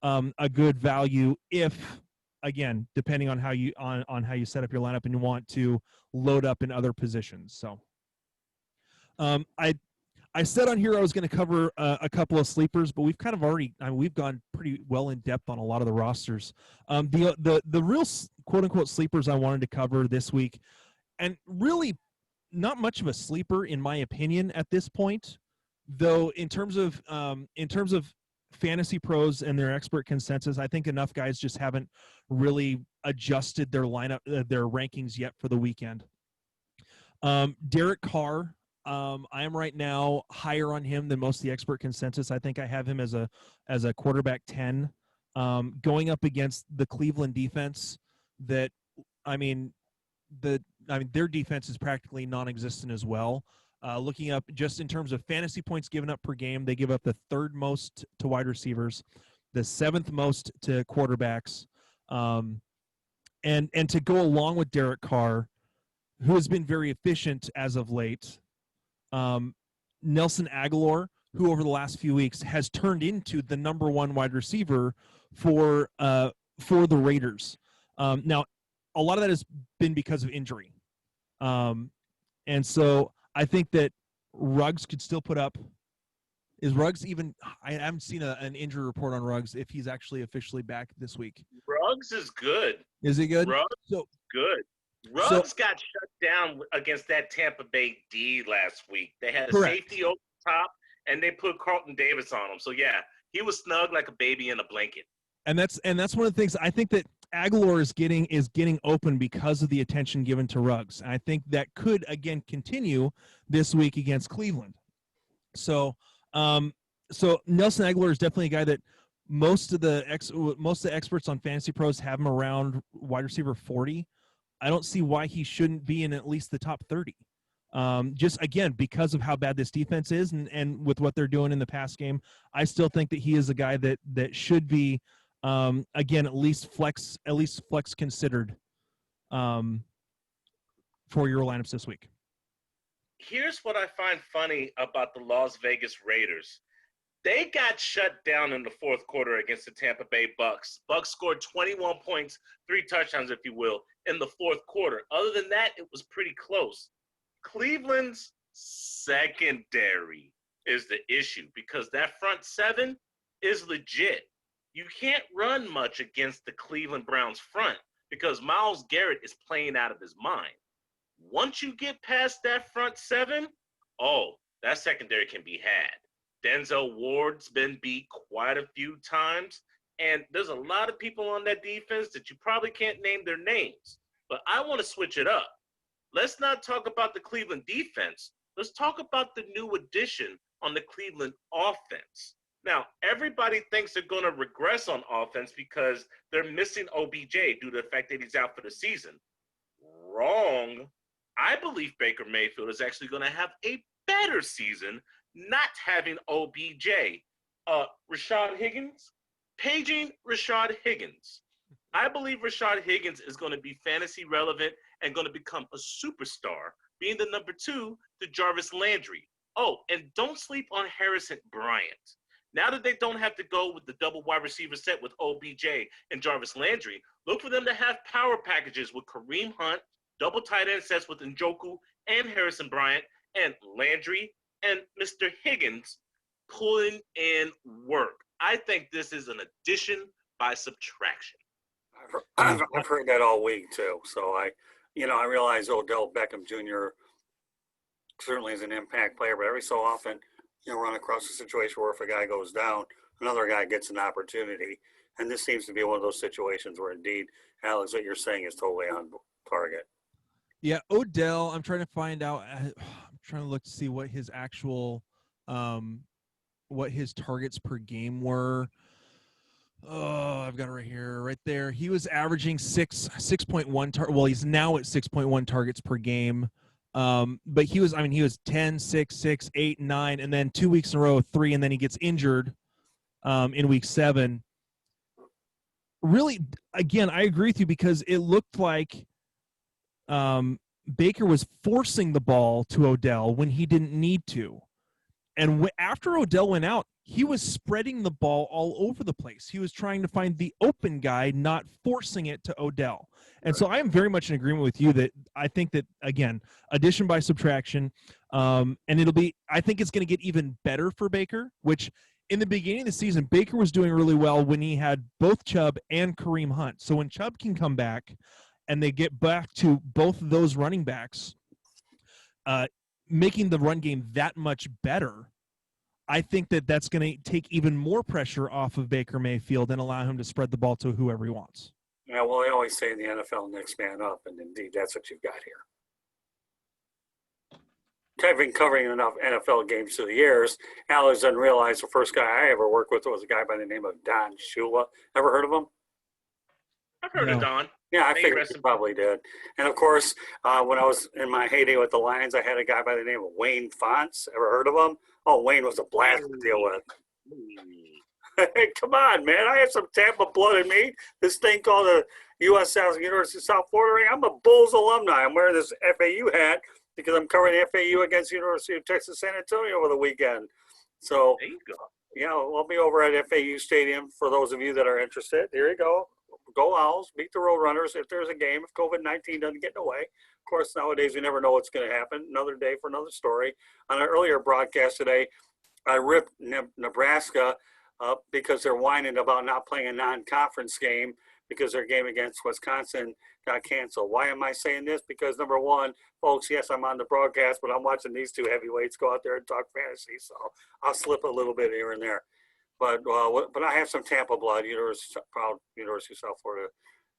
a good value if, again, depending on how you set up your lineup and you want to load up in other positions. So I said on here I was going to cover a couple of sleepers, but we've kind of already, we've gone pretty well in depth on a lot of the rosters. The real quote unquote sleepers I wanted to cover this week, and really not much of a sleeper in my opinion at this point, though in terms of fantasy pros and their expert consensus, I think enough guys just haven't really adjusted their lineup, their rankings yet for the weekend. Derek Carr. I am right now higher on him than most of the expert consensus. I think I have him as a quarterback 10, going up against the Cleveland defense. That, their defense is practically non-existent as well. Looking up just in terms of fantasy points given up per game, they give up the 3rd most to wide receivers, the 7th most to quarterbacks, and to go along with Derek Carr, who has been very efficient as of late, Nelson Aguilar, who over the last few weeks has turned into the number one wide receiver for the Raiders. Now, a lot of that has been because of injury. And so I think that Ruggs could still put up. Is Ruggs even? I haven't seen an injury report on Ruggs if he's actually officially back this week. Ruggs is good. Is he good? Ruggs So good. Ruggs got shut down against that Tampa Bay D last week. They had a Correct. safety over top, and they put Carlton Davis on him. So yeah, he was snug like a baby in a blanket. And that's one of the things I think that Aguilar is getting open because of the attention given to Ruggs. And I think that could again continue this week against Cleveland. So Nelson Aguilar is definitely a guy that most of the experts on Fantasy Pros have him around wide receiver 40. I don't see why he shouldn't be in at least the top 30. Just again, because of how bad this defense is and with what they're doing in the pass game, I still think that he is a guy that should be, again, at least flex considered for your lineups this week. Here's what I find funny about the Las Vegas Raiders. They got shut down in the fourth quarter against the Tampa Bay Bucks. Bucks scored 21 points, 3 touchdowns, if you will, in the fourth quarter. Other than that, it was pretty close. Cleveland's secondary is the issue because that front seven is legit. You can't run much against the Cleveland Browns front because Myles Garrett is playing out of his mind. Once you get past that front seven, that secondary can be had. Denzel Ward's been beat quite a few times, and there's a lot of people on that defense that you probably can't name their names. But I want to switch it up. Let's not talk about the Cleveland defense. Let's talk about the new addition on the Cleveland offense. Now, everybody thinks they're going to regress on offense because they're missing OBJ due to the fact that he's out for the season. Wrong. I believe Baker Mayfield is actually going to have a better season not having OBJ. Rashad Higgins, paging Rashad Higgins. I believe Rashad Higgins is going to be fantasy relevant and going to become a superstar, being the number 2 to Jarvis Landry. Oh, and don't sleep on Harrison Bryant. Now that they don't have to go with the double wide receiver set with OBJ and Jarvis Landry, look for them to have power packages with Kareem Hunt, double tight end sets with Njoku and Harrison Bryant, and Landry and Mr. Higgins pulling in work. I think this is an addition by subtraction. I've heard that all week too. So I realize Odell Beckham Jr. certainly is an impact player, but every so often run across a situation where if a guy goes down, another guy gets an opportunity. And this seems to be one of those situations where indeed, Alex, what you're saying is totally on target. Yeah, Odell, I'm trying to find out. I'm trying to look to see what his actual, what his targets per game were. Oh, I've got it right here, right there. He was averaging 6.1. Well, he's now at 6.1 targets per game. But he was 10, 6, 6, 8, 9, and then 2 weeks in a row, 3, and then he gets injured in week 7. Really, again, I agree with you because it looked like Baker was forcing the ball to Odell when he didn't need to. And after Odell went out, he was spreading the ball all over the place. He was trying to find the open guy, not forcing it to Odell. And so I am very much in agreement with you that I think that, again, addition by subtraction, and I think it's going to get even better for Baker, which in the beginning of the season, Baker was doing really well when he had both Chubb and Kareem Hunt. So when Chubb can come back and they get back to both of those running backs, making the run game that much better, I think that that's going to take even more pressure off of Baker Mayfield and allow him to spread the ball to whoever he wants. Yeah, well, they always say in the NFL, next man up, and indeed, that's what you've got here. I've been covering enough NFL games through the years. Alex doesn't realize the first guy I ever worked with was a guy by the name of Don Shula. Ever heard of him? I've heard of Don. Yeah, I figured you probably did. And, of course, when I was in my heyday with the Lions, I had a guy by the name of Wayne Fonts. Ever heard of him? Oh, Wayne was a blast to deal with. Hey, come on, man. I have some Tampa blood in me. This thing called the University of South Florida. I'm a Bulls alumni. I'm wearing this FAU hat because I'm covering FAU against University of Texas San Antonio over the weekend. So, There you go. yeah, we'll be over at FAU Stadium for those of you that are interested. Here you go. Go Owls, beat the Roadrunners if there's a game, if COVID-19 doesn't get in the way. Of course, nowadays we never know what's going to happen. Another day for another story. On an earlier broadcast today, I ripped Nebraska up because they're whining about not playing a non-conference game because their game against Wisconsin got canceled. Why am I saying this? Because number one, folks, yes, I'm on the broadcast, but I'm watching these two heavyweights go out there and talk fantasy, so I'll slip a little bit here and there. But I have some Tampa blood, proud University of South Florida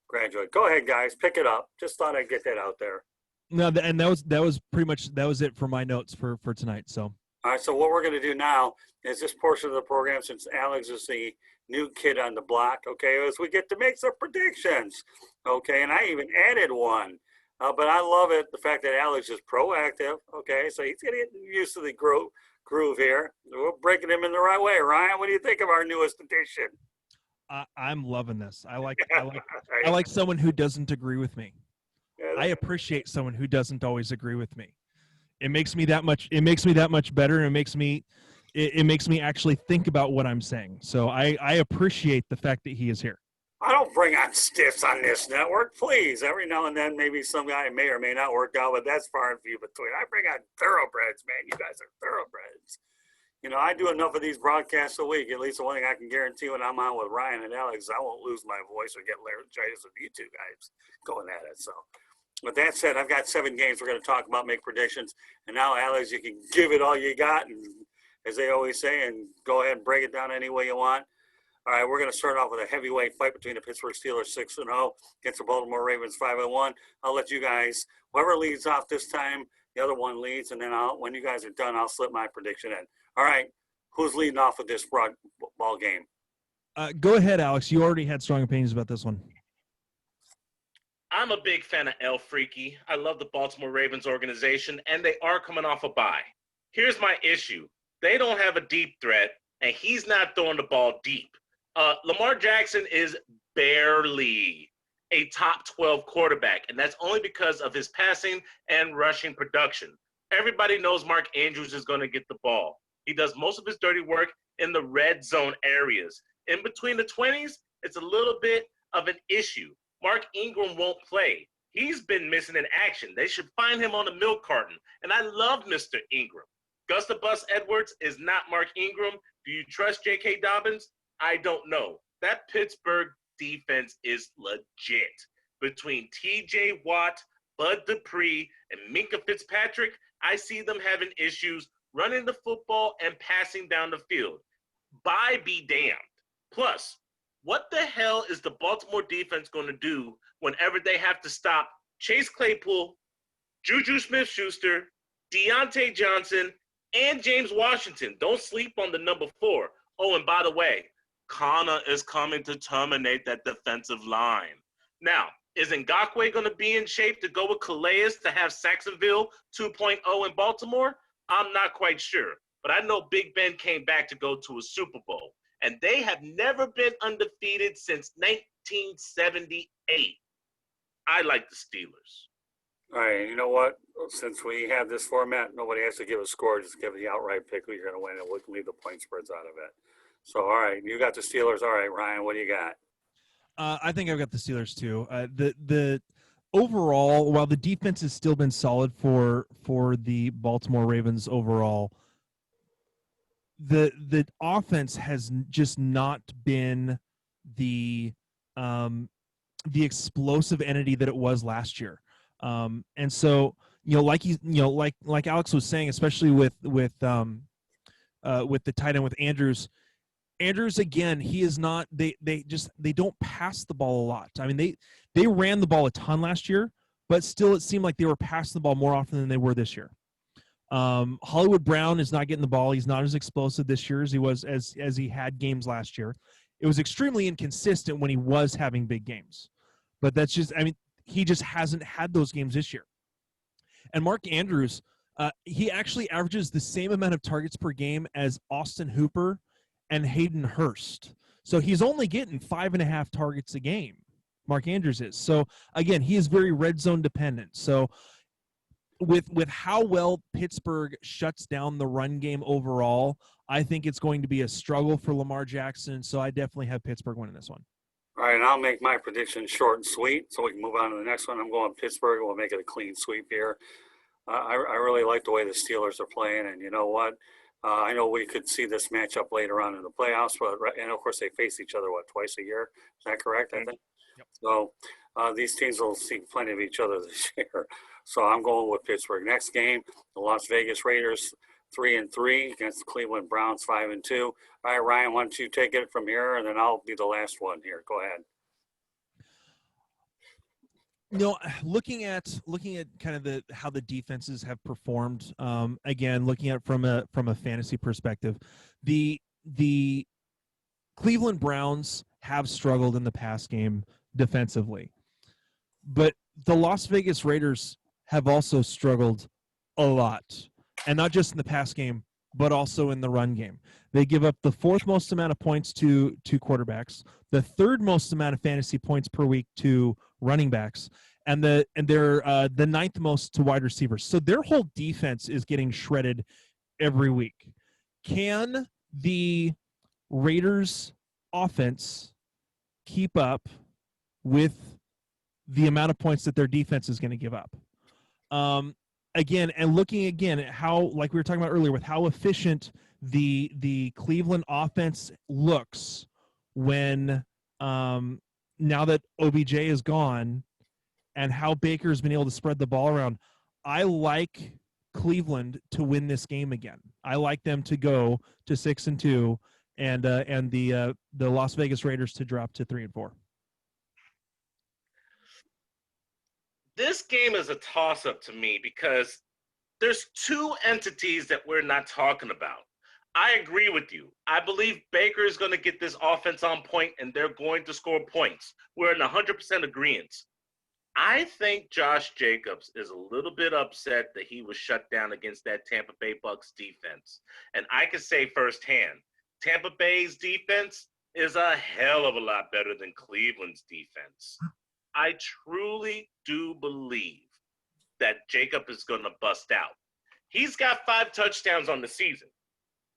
graduate. Go ahead, guys, pick it up. Just thought I'd get that out there. No, and that was pretty much it for my notes for tonight. So. All right, so what we're going to do now is this portion of the program, since Alex is the new kid on the block, okay, is we get to make some predictions, okay, and I even added one. But I love it, the fact that Alex is proactive, okay, so he's going to get used to the groove here. We're breaking him in the right way. Ryan, what do you think of our newest edition? I'm loving this. I like someone who doesn't agree with me. Yeah, I appreciate someone who doesn't always agree with me. It makes me that much better, and it makes me actually think about what I'm saying. So I appreciate the fact that he is here. I don't bring on stiffs on this network, please. Every now and then, maybe some guy may or may not work out, but that's far and few between. I bring on thoroughbreds, man. You guys are thoroughbreds. You know, I do enough of these broadcasts a week. At least the one thing I can guarantee when I'm on with Ryan and Alex, I won't lose my voice or get laryngitis with you two guys going at it. So, with that said, I've got 7 games we're going to talk about, make predictions. And now, Alex, you can give it all you got, and as they always say, and go ahead and break it down any way you want. All right, we're going to start off with a heavyweight fight between the Pittsburgh Steelers 6-0 against the Baltimore Ravens 5-1. I'll let you guys, whoever leads off this time, the other one leads, and then when you guys are done, I'll slip my prediction in. All right, who's leading off with this ball game? Go ahead, Alex. You already had strong opinions about this one. I'm a big fan of El Freaky. I love the Baltimore Ravens organization, and they are coming off a bye. Here's my issue. They don't have a deep threat, and he's not throwing the ball deep. Lamar Jackson is barely a top 12 quarterback, and that's only because of his passing and rushing production. Everybody knows Mark Andrews is going to get the ball. He does most of his dirty work in the red zone areas. In between the 20s, it's a little bit of an issue. Mark Ingram won't play. He's been missing in action. They should find him on a milk carton. And I love Mr. Ingram. Gus the Bus Edwards is not Mark Ingram. Do you trust J.K. Dobbins? I don't know. That Pittsburgh defense is legit. Between T.J. Watt, Bud Dupree, and Minkah Fitzpatrick, I see them having issues running the football and passing down the field. Bye be damned. Plus, what the hell is the Baltimore defense going to do whenever they have to stop Chase Claypool, Juju Smith-Schuster, Deontay Johnson, and James Washington? Don't sleep on the number 4. Oh, and by the way, Connor is coming to terminate that defensive line. Now, is Ngakoue going to be in shape to go with Calais to have Saxonville 2.0 in Baltimore? I'm not quite sure. But I know Big Ben came back to go to a Super Bowl. And they have never been undefeated since 1978. I like the Steelers. All right, you know what? Since we have this format, nobody has to give a score. Just give the outright pick who you're going to win, and we can leave the point spreads out of it. So, all right, you got the Steelers. All right, Ryan, what do you got? I think I've got the Steelers too. The overall, while the defense has still been solid for the Baltimore Ravens overall, the offense has just not been the explosive entity that it was last year. And so, like Alex was saying, especially with the tight end with Andrews. Andrews, again, he is not. They don't pass the ball a lot. I mean, they ran the ball a ton last year, but still, it seemed like they were passing the ball more often than they were this year. Hollywood Brown is not getting the ball. He's not as explosive this year as he was as he had games last year. It was extremely inconsistent when he was having big games, but that's just. I mean, he just hasn't had those games this year. And Mark Andrews, he actually averages the same amount of targets per game as Austin Hooper and Hayden Hurst. So he's only getting 5.5 targets a game. Mark Andrews is. So again, he is very red zone dependent. So with how well Pittsburgh shuts down the run game overall, I think it's going to be a struggle for Lamar Jackson. So I definitely have Pittsburgh winning this one. All right, and I'll make my prediction short and sweet so we can move on to the next one. I'm going Pittsburgh. We'll make it a clean sweep here. I really like the way the Steelers are playing, and you know what? I know we could see this matchup later on in the playoffs, and of course they face each other, twice a year? Is that correct, I think? Yep. So these teams will see plenty of each other this year. So I'm going with Pittsburgh. Next game, the Las Vegas Raiders 3-3 against the Cleveland Browns 5-2. All right, Ryan, why don't you take it from here, and then I'll be the last one here. Go ahead. Looking at kind of how the defenses have performed, again, looking at from a fantasy perspective, the Cleveland Browns have struggled in the pass game defensively, but the Las Vegas Raiders have also struggled a lot, and not just in the pass game, but also in the run game. They give up the 4th most amount of points to quarterbacks, the 3rd most amount of fantasy points per week to running backs, and they're the 9th most to wide receivers. So their whole defense is getting shredded every week. Can the Raiders offense keep up with the amount of points that their defense is going to give up? Again, and looking again at how, like we were talking about earlier, with how efficient the Cleveland offense looks when now that OBJ is gone, and how Baker's been able to spread the ball around, I like Cleveland to win this game again. I like them to go to 6-2, and the Las Vegas Raiders to drop to 3-4. This game is a toss-up to me because there's 2 entities that we're not talking about. I agree with you. I believe Baker is going to get this offense on point, and they're going to score points. We're in 100% agreement. I think Josh Jacobs is a little bit upset that he was shut down against that Tampa Bay Bucs defense. And I can say firsthand, Tampa Bay's defense is a hell of a lot better than Cleveland's defense. I truly do believe that Jacob is going to bust out. He's got 5 touchdowns on the season.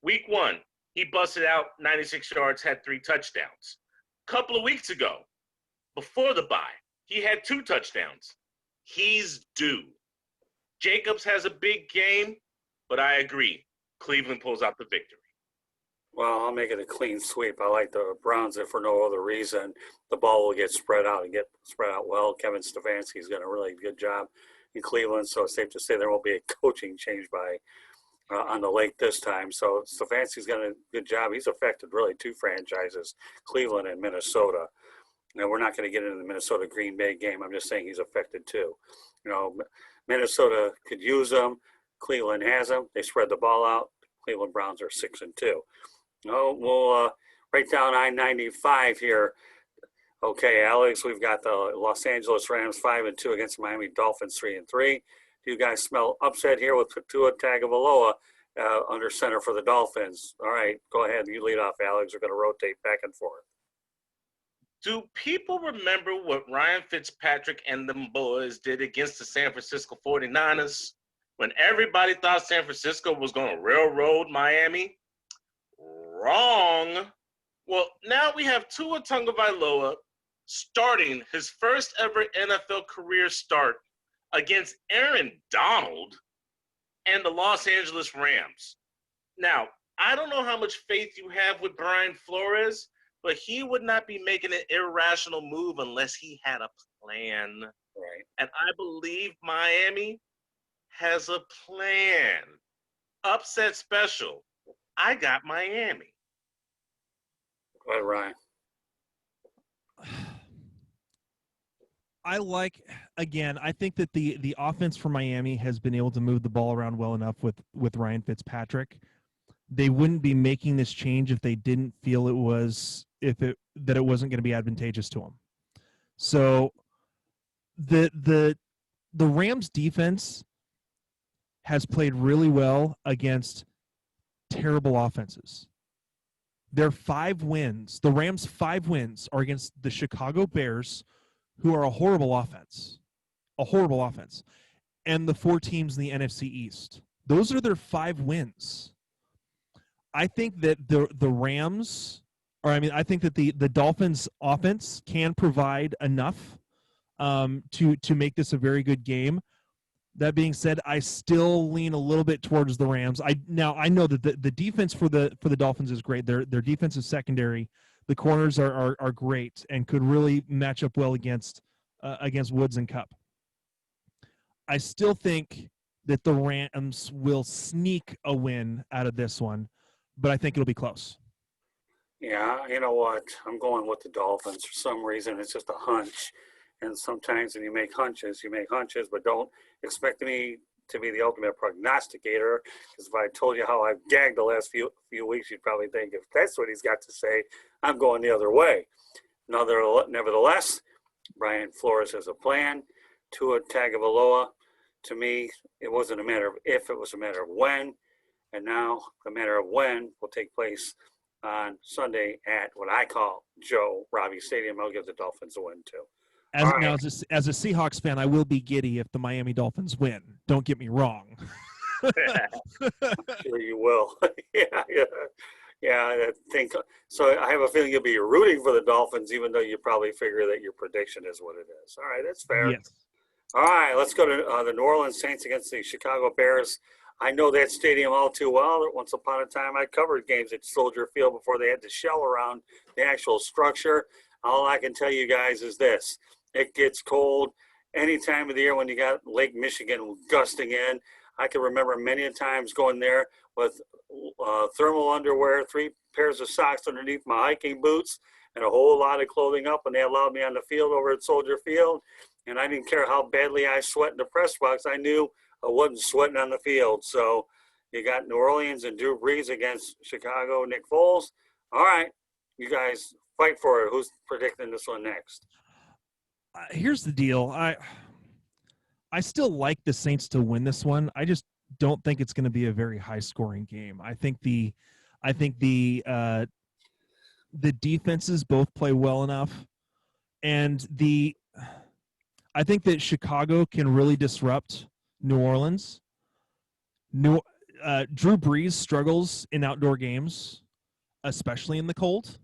Week 1, he busted out 96 yards, had 3 touchdowns. A couple of weeks ago, before the bye, he had 2 touchdowns. He's due. Jacobs has a big game, but I agree. Cleveland pulls out the victory. Well, I'll make it a clean sweep. I like the Browns, if for no other reason. The ball will get spread out and get spread out well. Kevin Stefanski's done a really good job in Cleveland, so it's safe to say there won't be a coaching change by on the lake this time. So Stefanski's done a good job. He's affected really 2 franchises, Cleveland and Minnesota. Now, we're not going to get into the Minnesota-Green Bay game. I'm just saying he's affected too. Minnesota could use him. Cleveland has him. They spread the ball out. Cleveland Browns are 6-2. We'll right down I-95 here. Okay, Alex, we've got the Los Angeles Rams 5-2 against the Miami Dolphins 3-3. Do you guys smell upset here with Tua Tagovailoa under center for the Dolphins? All right, go ahead. You lead off, Alex. We're going to rotate back and forth. Do people remember what Ryan Fitzpatrick and them boys did against the San Francisco 49ers when everybody thought San Francisco was going to railroad Miami? Wrong. Well, now we have Tua Tagovailoa starting his first ever NFL career start against Aaron Donald and the Los Angeles Rams. Now, I don't know how much faith you have with Brian Flores, but he would not be making an irrational move unless he had a plan. Right. And I believe Miami has a plan. Upset special. I got Miami. Go ahead, Ryan. I think that the offense for Miami has been able to move the ball around well enough with Ryan Fitzpatrick. They wouldn't be making this change if they didn't feel that it wasn't going to be advantageous to them. So the Rams defense has played really well against terrible offenses. Their 5 wins, the Rams' 5 wins, are against the Chicago Bears, who are a horrible offense, and the 4 teams in the NFC East. Those are their 5 wins. I think that the Rams, I think that the Dolphins' offense can provide enough to make this a very good game. That being said, I still lean a little bit towards the Rams. I know that the defense for the Dolphins is great. Their defensive secondary, the corners are great and could really match up well against Woods and Kupp. I still think that the Rams will sneak a win out of this one, but I think it'll be close. Yeah, you know what? I'm going with the Dolphins for some reason. It's just a hunch. And sometimes when you make hunches, but don't expect me to be the ultimate prognosticator. Because if I told you how I've gagged the last few weeks, you'd probably think if that's what he's got to say, I'm going the other way. Nevertheless, Brian Flores has a plan. Tua Tagovailoa, to me, it wasn't a matter of if, it was a matter of when. And now the matter of when will take place on Sunday at what I call Joe Robbie Stadium. I'll give the Dolphins a win too. As a Seahawks fan, I will be giddy if the Miami Dolphins win. Don't get me wrong. I'm sure you will. I think so. I have a feeling you'll be rooting for the Dolphins, even though you probably figure that your prediction is what it is. All right, that's fair. Yes. All right, let's go to the New Orleans Saints against the Chicago Bears. I know that stadium all too well. Once upon a time, I covered games at Soldier Field before they had the shell around the actual structure. All I can tell you guys is this. It gets cold any time of the year when you got Lake Michigan gusting in. I can remember many times going there with thermal underwear, 3 pairs of socks underneath my hiking boots, and a whole lot of clothing up, and they allowed me on the field over at Soldier Field. And I didn't care how badly I sweat in the press box. I knew I wasn't sweating on the field. So you got New Orleans and Drew Brees against Chicago, Nick Foles. All right, you guys fight for it. Who's predicting this one next? Here's the deal. I still like the Saints to win this one. I just don't think it's going to be a very high scoring game. I think the defenses both play well enough, and I think that Chicago can really disrupt New Orleans. Drew Brees struggles in outdoor games, especially in the cold.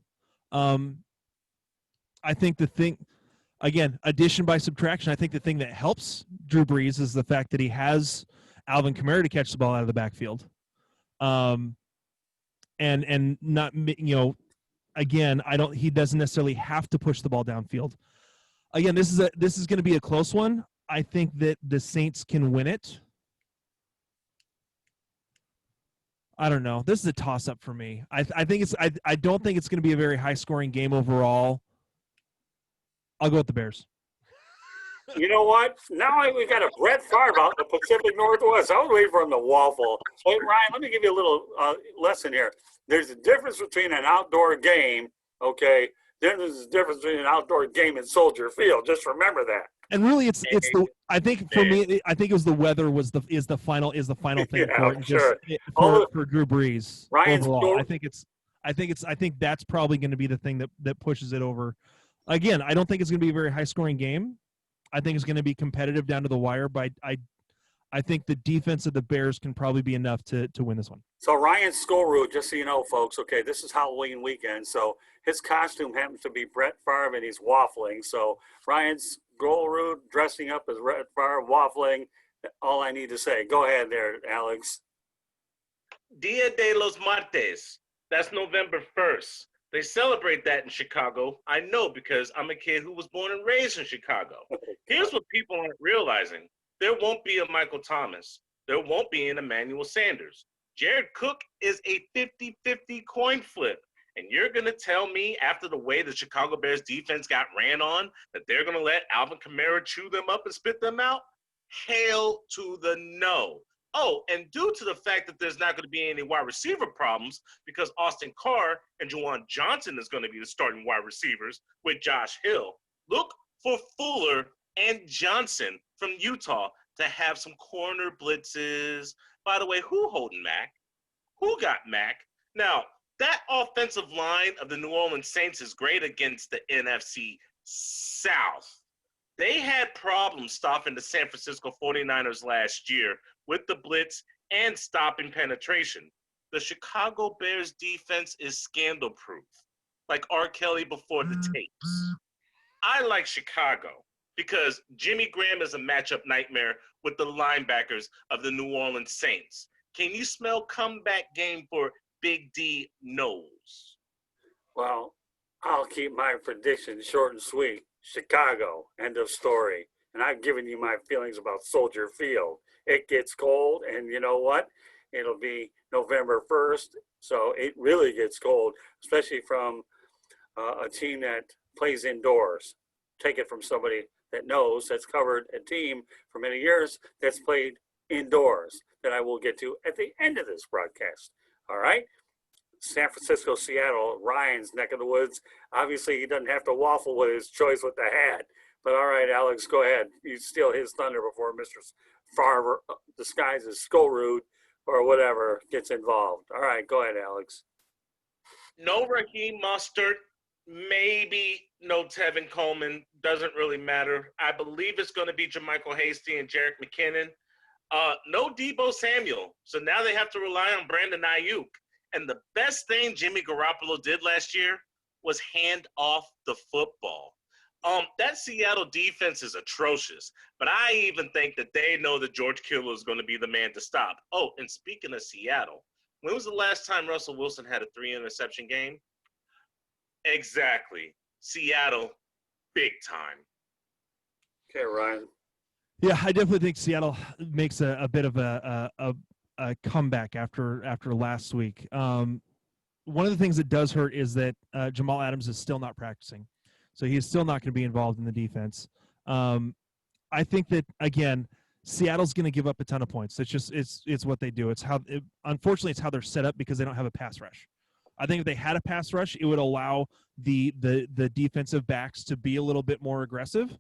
I think again, addition by subtraction, I think the thing that helps Drew Brees is the fact that he has Alvin Kamara to catch the ball out of the backfield. And not, again, he doesn't necessarily have to push the ball downfield. Again, this is going to be a close one. I think that the Saints can win it. I don't know. This is a toss-up for me. I don't think it's going to be a very high-scoring game overall. I'll go with the Bears. You know what? Now we got a Brett Favre out in the Pacific Northwest. I was waiting for him to waffle. Wait, Ryan, let me give you a little lesson here. There's a difference between an outdoor game, okay? Then there's a difference between an outdoor game and Soldier Field. Just remember that. And really, I think for me, I think it was the weather is the final thing yeah, for sure. For Drew Brees. Ryan's overall. I think that's probably going to be the thing that pushes it over. Again, I don't think it's going to be a very high scoring game. I think it's going to be competitive down to the wire, but I think the defense of the Bears can probably be enough to win this one. So Ryan Skolrud, just so you know, folks, okay, this is Halloween weekend, so his costume happens to be Brett Favre, and he's waffling. So Ryan Skolrud dressing up as Brett Favre, waffling, all I need to say. Go ahead there, Alex. Dia de los Martes. That's November 1st. They celebrate that in Chicago. I know because I'm a kid who was born and raised in Chicago. Here's what people aren't realizing. There won't be a Michael Thomas. There won't be an Emmanuel Sanders. Jared Cook is a 50-50 coin flip. And you're going to tell me after the way the Chicago Bears defense got ran on that they're going to let Alvin Kamara chew them up and spit them out? Hail to the no. Oh, and due to the fact that there's not going to be any wide receiver problems because Austin Carr and Juwan Johnson is going to be the starting wide receivers with Josh Hill, look for Fuller and Johnson from Utah to have some corner blitzes. By the way, who holding Mac? Who got Mac? Now, that offensive line of the New Orleans Saints is great against the NFC South. They had problems stopping the San Francisco 49ers last year with the blitz and stopping penetration. The Chicago Bears defense is scandal-proof, like R. Kelly before the tapes. I like Chicago because Jimmy Graham is a matchup nightmare with the linebackers of the New Orleans Saints. Can you smell comeback game for Big D Knowles? Well, I'll keep my prediction short and sweet. Chicago, end of story. And I've given you my feelings about Soldier Field. It gets cold, and you know what? It'll be November 1st, so it really gets cold, especially from a team that plays indoors. Take it from somebody that knows, that's covered a team for many years that's played indoors, that I will get to at the end of this broadcast. All right? San Francisco, Seattle, Ryan's neck of the woods. Obviously, he doesn't have to waffle with his choice with the hat. But all right, Alex, go ahead. You steal his thunder before Mr. Farver, disguised as Skolrud or whatever, gets involved. All right, go ahead, Alex. No Raheem Mostert, maybe no Tevin Coleman. Doesn't really matter. I believe it's going to be Jermichael Hasty and Jerick McKinnon. No Debo Samuel. So now they have to rely on Brandon Ayuk. And the best thing Jimmy Garoppolo did last year was hand off the football. That Seattle defense is atrocious, but I even think that they know that George Kittle is going to be the man to stop. Oh, and speaking of Seattle, when was the last time Russell Wilson had a 3-interception game? Exactly. Seattle, big time. Okay, Ryan. Yeah, I definitely think Seattle makes a bit of a comeback after last week. One of the things that does hurt is that Jamal Adams is still not practicing, so he's still not going to be involved in the defense. I think that again, Seattle's going to give up a ton of points. It's what they do. Unfortunately it's how they're set up because they don't have a pass rush. I think if they had a pass rush, it would allow the defensive backs to be a little bit more aggressive.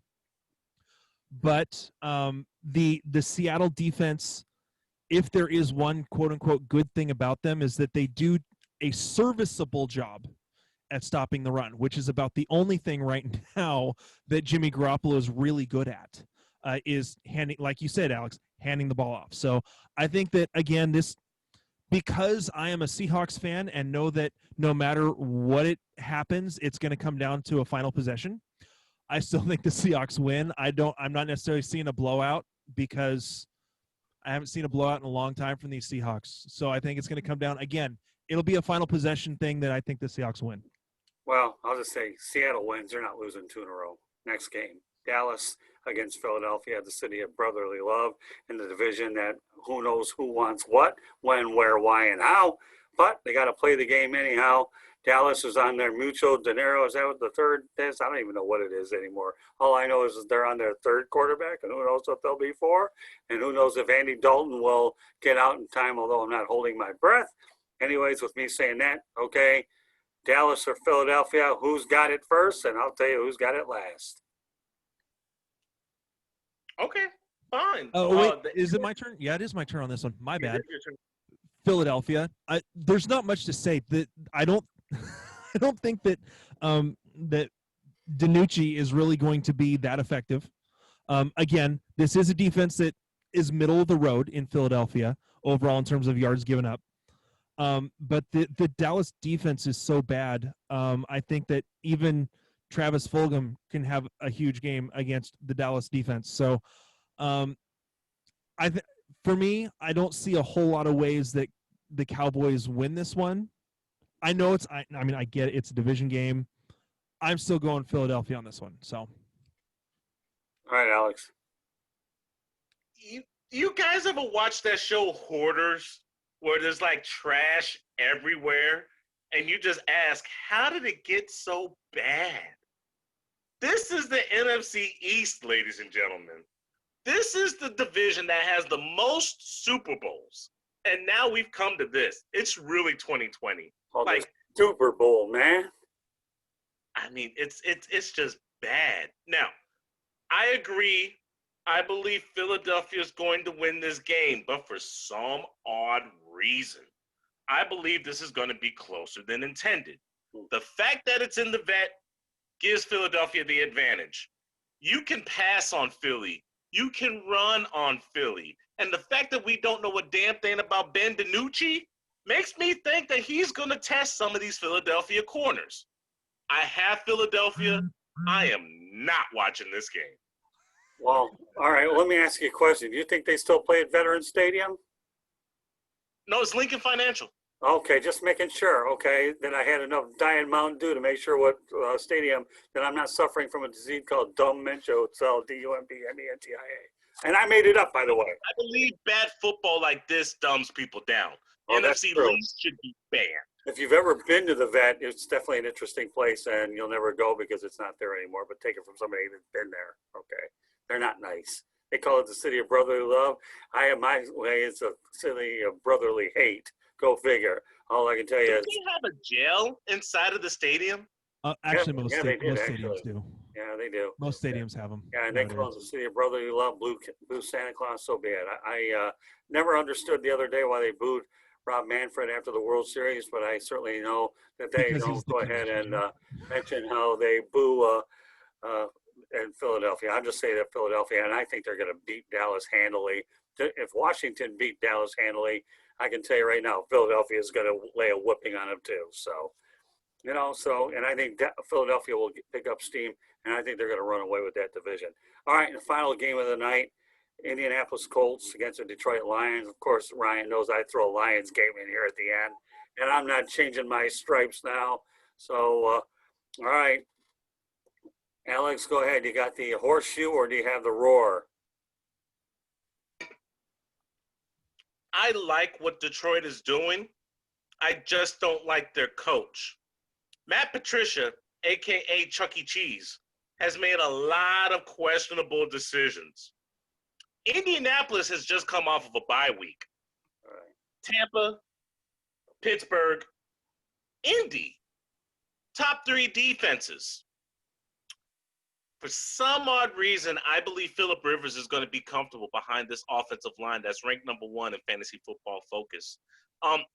But the Seattle defense, if there is one quote unquote good thing about them, is that they do a serviceable job at stopping the run, which is about the only thing right now that Jimmy Garoppolo is really good at, is handing, like you said, Alex, handing the ball off. So I think that, again, because I am a Seahawks fan and know that no matter what it happens, it's going to come down to a final possession. I still think the Seahawks win. I'm not necessarily seeing a blowout because I haven't seen a blowout in a long time from these Seahawks. So I think it's going to come down again. It'll be a final possession thing that I think the Seahawks win. Well, I'll just say Seattle wins. They're not losing 2 in a row. Next game, Dallas against Philadelphia, the city of brotherly love in the division that who knows who wants what, when, where, why, and how. But they got to play the game anyhow. Dallas is on their mucho dinero. Is that what the third is? I don't even know what it is anymore. All I know is they're on their third quarterback, and who knows what they'll be for, and who knows if Andy Dalton will get out in time, although I'm not holding my breath. Anyways, with me saying that, okay, Dallas or Philadelphia, who's got it first? And I'll tell you who's got it last. Okay, fine. Oh, wait, is it my turn? Yeah, it is my turn on this one. My bad. Philadelphia. There's not much to say. I don't think that that DiNucci is really going to be that effective. Again, this is a defense that is middle of the road in Philadelphia overall in terms of yards given up. But the Dallas defense is so bad. I think that even Travis Fulgham can have a huge game against the Dallas defense. So for me, I don't see a whole lot of ways that the Cowboys win this one. I know I get it. It's a division game. I'm still going Philadelphia on this one. So. All right, Alex. You guys ever watch that show Hoarders, where there's like trash everywhere, and you just ask, how did it get so bad? This is the NFC East, ladies and gentlemen. This is the division that has the most Super Bowls. And now we've come to this. It's really 2020. Oh, like Super Bowl, man. I mean, it's just bad. Now, I agree. I believe Philadelphia is going to win this game, but for some odd reason, I believe this is going to be closer than intended. The fact that it's in the vet gives Philadelphia the advantage. You can pass on Philly. You can run on Philly. And the fact that we don't know a damn thing about Ben DiNucci makes me think that he's going to test some of these Philadelphia corners. I have Philadelphia. I am not watching this game. Well, all right. Well, let me ask you a question. Do you think they still play at Veterans Stadium? No, it's Lincoln Financial. Okay, just making sure. Okay, that I had enough Diet Mountain Dew to make sure what stadium that I'm not suffering from a disease called dementia. It's DUMBMENTIA. And I made it up, by the way. I believe bad football like this dumbs people down. Oh, that's NFC true. leagues should be banned. If you've ever been to the vet, it's definitely an interesting place, and you'll never go because it's not there anymore. But take it from somebody that's been there. Okay, they're not nice. They call it the city of brotherly love. I have my way. It's a city of brotherly hate. Go figure. All I can tell you Do is, they have a jail inside of the stadium? Actually, yeah, they did, most actually. stadiums do. yeah, they do. Most stadiums have them. Yeah, and they call it the city of brotherly love. Blue Santa Claus. So be it. I never understood the other day why they booed Rob Manfred after the World Series, but I certainly know that they Because he's don't the go ahead and commissioner. mention how they boo in Philadelphia. I'm just saying that Philadelphia, and I think they're going to beat Dallas handily. If Washington beat Dallas handily, I can tell you right now, Philadelphia is going to lay a whipping on them too. So, and I think Philadelphia will pick up steam, and I think they're going to run away with that division. All right, and the final game of the night, Indianapolis Colts against the Detroit Lions. Of course, Ryan knows I throw a Lions game in here at the end, and I'm not changing my stripes now. So, all right, Alex, go ahead. You got the horseshoe, or do you have the roar? I like what Detroit is doing. I just don't like their coach. Matt Patricia, a.k.a. Chuck E. Cheese, has made a lot of questionable decisions. Indianapolis has just come off of a bye week. All right. Tampa, Pittsburgh, Indy, top three defenses. For some odd reason, I believe Phillip Rivers is going to be comfortable behind this offensive line that's ranked number 1 in fantasy football focus.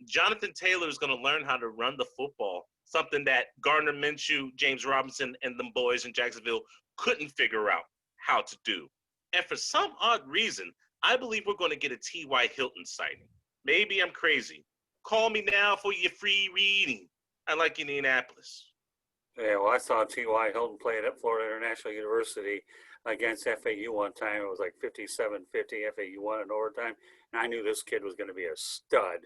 Jonathan Taylor is going to learn how to run the football, something that Gardner Minshew, James Robinson, and them boys in Jacksonville couldn't figure out how to do. And for some odd reason, I believe we're going to get a T.Y. Hilton sighting. Maybe I'm crazy. Call me now for your free reading. I like Indianapolis. Yeah, well, I saw T.Y. Hilton play at Florida International University against FAU one time. It was like 57-50. FAU won in overtime, and I knew this kid was going to be a stud.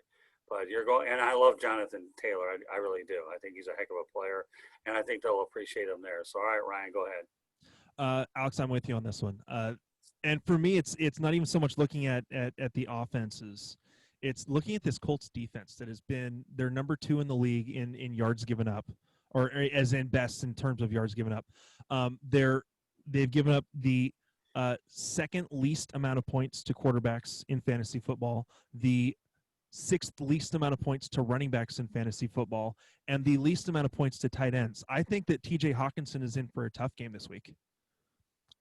But you're going, and I love Jonathan Taylor. I really do. I think he's a heck of a player, and I think they'll appreciate him there. So, all right, Ryan, go ahead. Alex, I'm with you on this one. And for me, it's not even so much looking at the offenses. It's looking at this Colts defense that has been their number 2 in the league in yards given up, or as in best in terms of yards given up. They've given up the second least amount of points to quarterbacks in fantasy football, the 6th least amount of points to running backs in fantasy football, and the least amount of points to tight ends. I think that TJ Hawkinson is in for a tough game this week.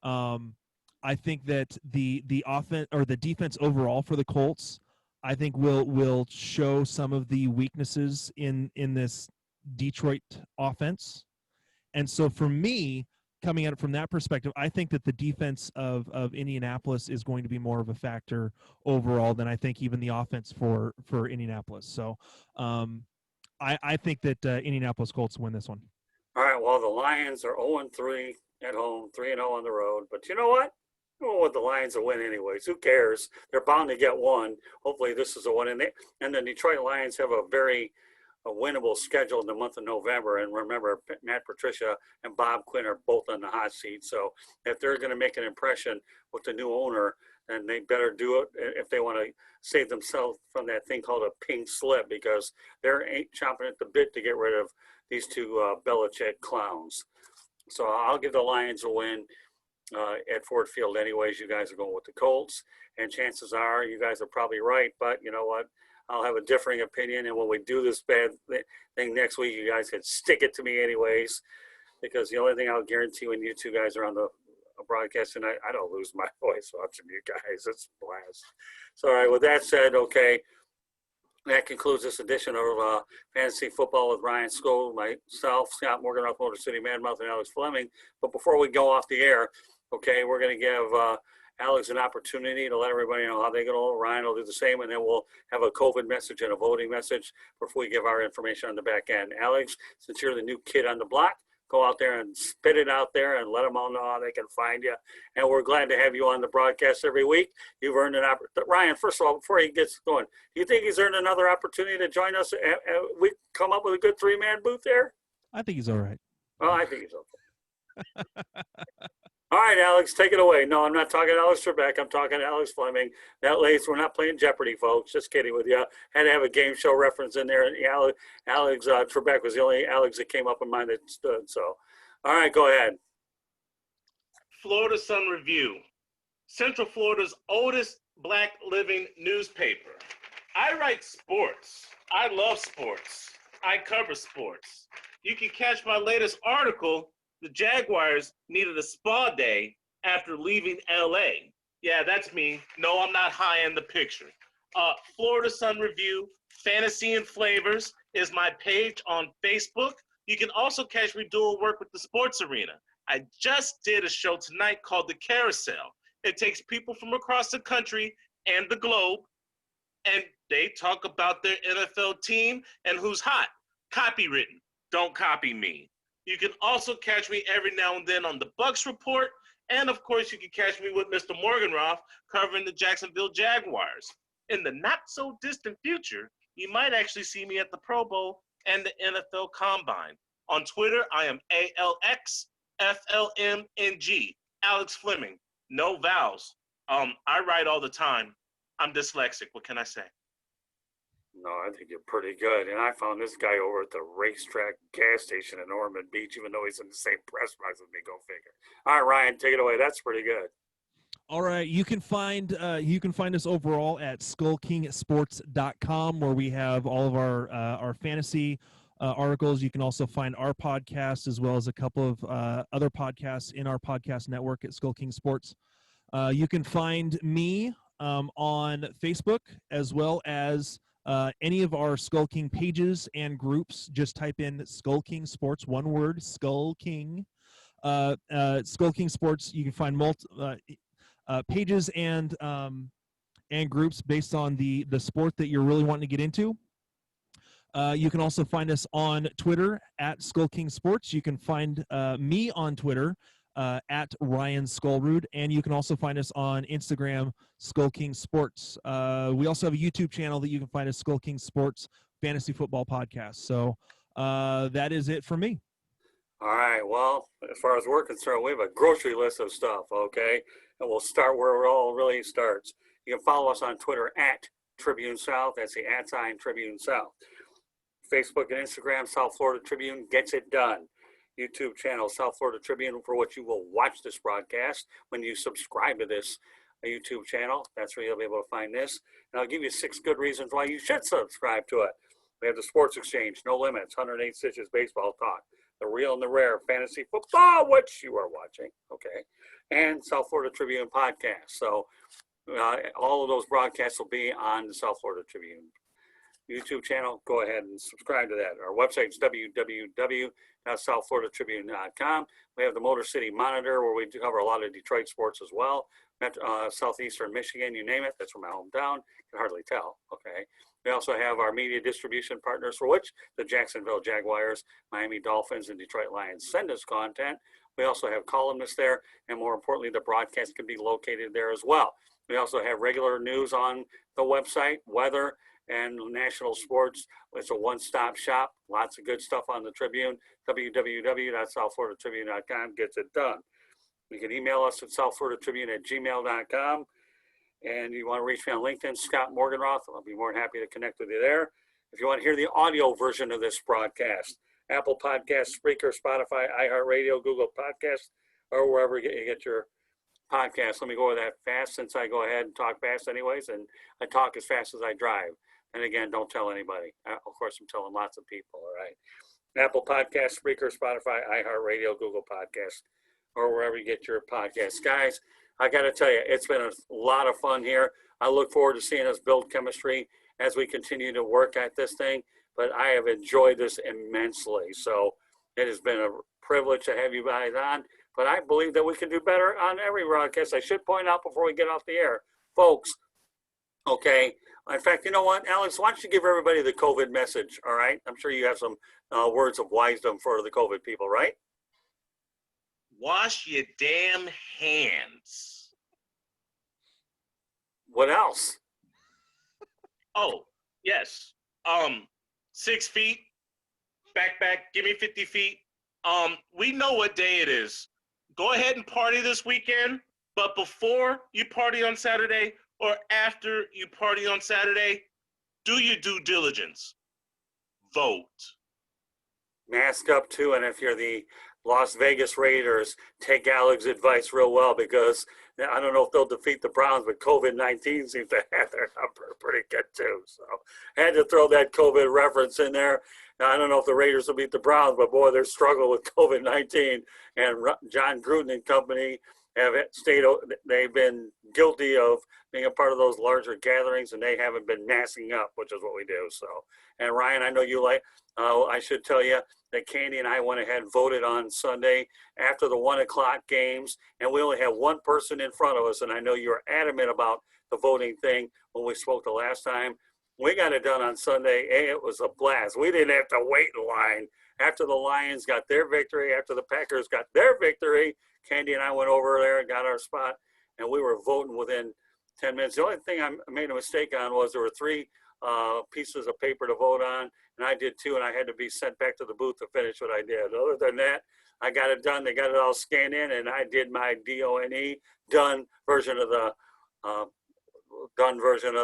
I think that the offense or the defense overall for the Colts, I think will show some of the weaknesses in this Detroit offense. And so for me, coming at it from that perspective, I think that the defense of Indianapolis is going to be more of a factor overall than I think even the offense for Indianapolis. So I think that Indianapolis Colts win this one. All right, well, the Lions are 0-3 at home, 3-0 on the road. But you know what? I don't want the Lions to win anyways. Who cares? They're bound to get one. Hopefully this is a one. And the Detroit Lions have a very winnable schedule in the month of November. And remember, Matt Patricia and Bob Quinn are both on the hot seat. So if they're going to make an impression with the new owner, then they better do it if they want to save themselves from that thing called a pink slip, because they're chomping at the bit to get rid of these two Belichick clowns. So I'll give the Lions a win at Ford Field anyways. You guys are going with the Colts, and chances are you guys are probably right. But you know what? I'll have a differing opinion, and when we do this bad thing next week, you guys can stick it to me anyways, because the only thing I'll guarantee when you two guys are on the broadcast tonight, I don't lose my voice watching you guys. It's a blast. So, all right, with that said, okay, That concludes this edition of Fantasy Football with Ryan Skolrud, myself, Scott Morgan, Motor City Madmouth, and Alex Fleming. But before we go off the air, okay, we're going to give Alex an opportunity to let everybody know how they get along. Ryan will do the same, and then we'll have a COVID message and a voting message before we give our information on the back end. Alex, since you're the new kid on the block, go out there and spit it out there and let them all know how they can find you. And we're glad to have you on the broadcast every week. You've earned an opportunity. Ryan, first of all, before he gets going, do you think he's earned another opportunity to join us? We come up with a good three-man booth there? I think he's all right. Oh, I think he's okay. All right, Alex, take it away. No, I'm not talking to Alex Trebek. I'm talking to Alex Fleming. That lates. We're not playing Jeopardy, folks. Just kidding with you. Had to have a game show reference in there. Alex Trebek was the only Alex that came up in mind that stood. So, all right, go ahead. Florida Sun Review, Central Florida's oldest Black living newspaper. I write sports. I love sports. I cover sports. You can catch my latest article. The Jaguars needed a spa day after leaving LA. Yeah, that's me. No, I'm not high in the picture. Florida Sun Review, Fantasy and Flavors is my page on Facebook. You can also catch me doing work with the Sports Arena. I just did a show tonight called The Carousel. It takes people from across the country and the globe, and they talk about their NFL team and who's hot. Copywritten. Don't copy me. You can also catch me every now and then on the Bucks Report. And, of course, you can catch me with Mr. Morganroth covering the Jacksonville Jaguars. In the not-so-distant future, you might actually see me at the Pro Bowl and the NFL Combine. On Twitter, I am ALXFLMNG, Alex Fleming. No vowels. I write all the time. I'm dyslexic. What can I say? No, I think you're pretty good. And I found this guy over at the racetrack gas station in Ormond Beach, even though he's in the same press box with me. Go figure. All right, Ryan, take it away. That's pretty good. All right, you can find us overall at skullkingsports.com, where we have all of our fantasy articles. You can also find our podcast as well as a couple of other podcasts in our podcast network at Skull King Sports. You can find me on Facebook as well as any of our Skull King pages and groups. Just type in Skull King Sports, one word, Skull King. Skull King Sports, you can find pages and groups based on the sport that you're really wanting to get into. You can also find us on Twitter at Skull King Sports. You can find me on Twitter at Ryan Skolrud, and you can also find us on Instagram, Skull King Sports. We also have a YouTube channel that you can find as Skull King Sports Fantasy Football Podcast. So that is it for me. All right. Well, as far as we're concerned, we have a grocery list of stuff, okay? And we'll start where it all really starts. You can follow us on Twitter at Tribune South. That's the @ Tribune South. Facebook and Instagram, South Florida Tribune gets it done. YouTube channel, South Florida Tribune, for what you will watch this broadcast when you subscribe to this YouTube channel. That's where you'll be able to find this. And I'll give you 6 good reasons why you should subscribe to it. We have the Sports Exchange, No Limits, 108 Stitches Baseball Talk, the Real and the Rare Fantasy Football, which you are watching, okay, and South Florida Tribune Podcast. So all of those broadcasts will be on the South Florida Tribune YouTube channel. Go ahead and subscribe to that. Our website is www.southfloridatribune.com. We have the Motor City Monitor, where we do cover a lot of Detroit sports as well. Southeastern Michigan, you name it. That's from my hometown. You can hardly tell. Okay. We also have our media distribution partners, for which the Jacksonville Jaguars, Miami Dolphins, and Detroit Lions send us content. We also have columnists there, and more importantly, the broadcast can be located there as well. We also have regular news on the website, weather, and national sports. It's a one-stop shop. Lots of good stuff on the Tribune. www.southfloridatribune.com gets it done. You can email us at southfloridatribune@gmail.com. And you want to reach me on LinkedIn, Scott Morganroth. I'll be more than happy to connect with you there. If you want to hear the audio version of this broadcast, Apple Podcasts, Spreaker, Spotify, iHeartRadio, Google Podcasts, or wherever you get your podcasts. Let me go with that fast, since I go ahead and talk fast anyways, and I talk as fast as I drive. And again, don't tell anybody. Of course, I'm telling lots of people, all right? Apple Podcasts, Spreaker, Spotify, iHeartRadio, Google Podcasts, or wherever you get your podcasts. Guys, I got to tell you, it's been a lot of fun here. I look forward to seeing us build chemistry as we continue to work at this thing. But I have enjoyed this immensely. So it has been a privilege to have you guys on. But I believe that we can do better on every broadcast. I should point out before we get off the air, folks, okay. In fact, you know what, Alex, why don't you give everybody the COVID message, all right? I'm sure you have some words of wisdom for the COVID people, right? Wash your damn hands. What else? Oh, yes. 6 feet, back, give me 50 feet. We know what day it is. Go ahead and party this weekend, but before you party on Saturday or after you party on Saturday, do your due diligence. Vote. Mask up too, and if you're the Las Vegas Raiders, take Alex's advice real well, because I don't know if they'll defeat the Browns, but COVID-19 seems to have their number pretty good too. So had to throw that COVID reference in there. Now, I don't know if the Raiders will beat the Browns, but boy, they're struggling with COVID-19, and John Gruden and company have they've been guilty of being a part of those larger gatherings, and they haven't been masking up, which is what we do. So, and Ryan, I know you I should tell you that Candy and I went ahead and voted on Sunday after the 1 o'clock games, and we only have one person in front of us, and I know you were adamant about the voting thing when we spoke the last time. We got it done on Sunday, and it was a blast. We didn't have to wait in line. After the Lions got their victory, after the Packers got their victory, Candy and I went over there and got our spot, and we were voting within 10 minutes. The only thing I made a mistake on was there were 3 pieces of paper to vote on, and I did 2, and I had to be sent back to the booth to finish what I did. Other than that, I got it done. They got it all scanned in, and I did my done version of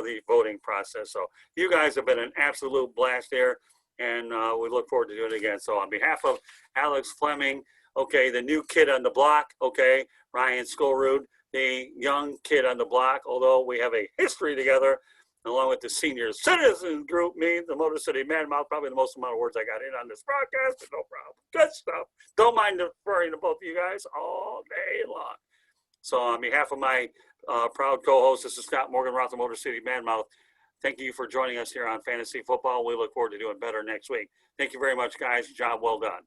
the voting process. So you guys have been an absolute blast here, and we look forward to doing it again. So on behalf of Alex Fleming, okay, the new kid on the block, okay, Ryan Skolrud, the young kid on the block, although we have a history together, along with the senior citizens group, me, the Motor City Man Mouth, probably the most amount of words I got in on this broadcast, but no problem. Good stuff. Don't mind referring to both of you guys all day long. So on behalf of my proud co-host, this is Scott Morgan, Roth, the Motor City Man Mouth. Thank you for joining us here on Fantasy Football. We look forward to doing better next week. Thank you very much, guys. Job well done.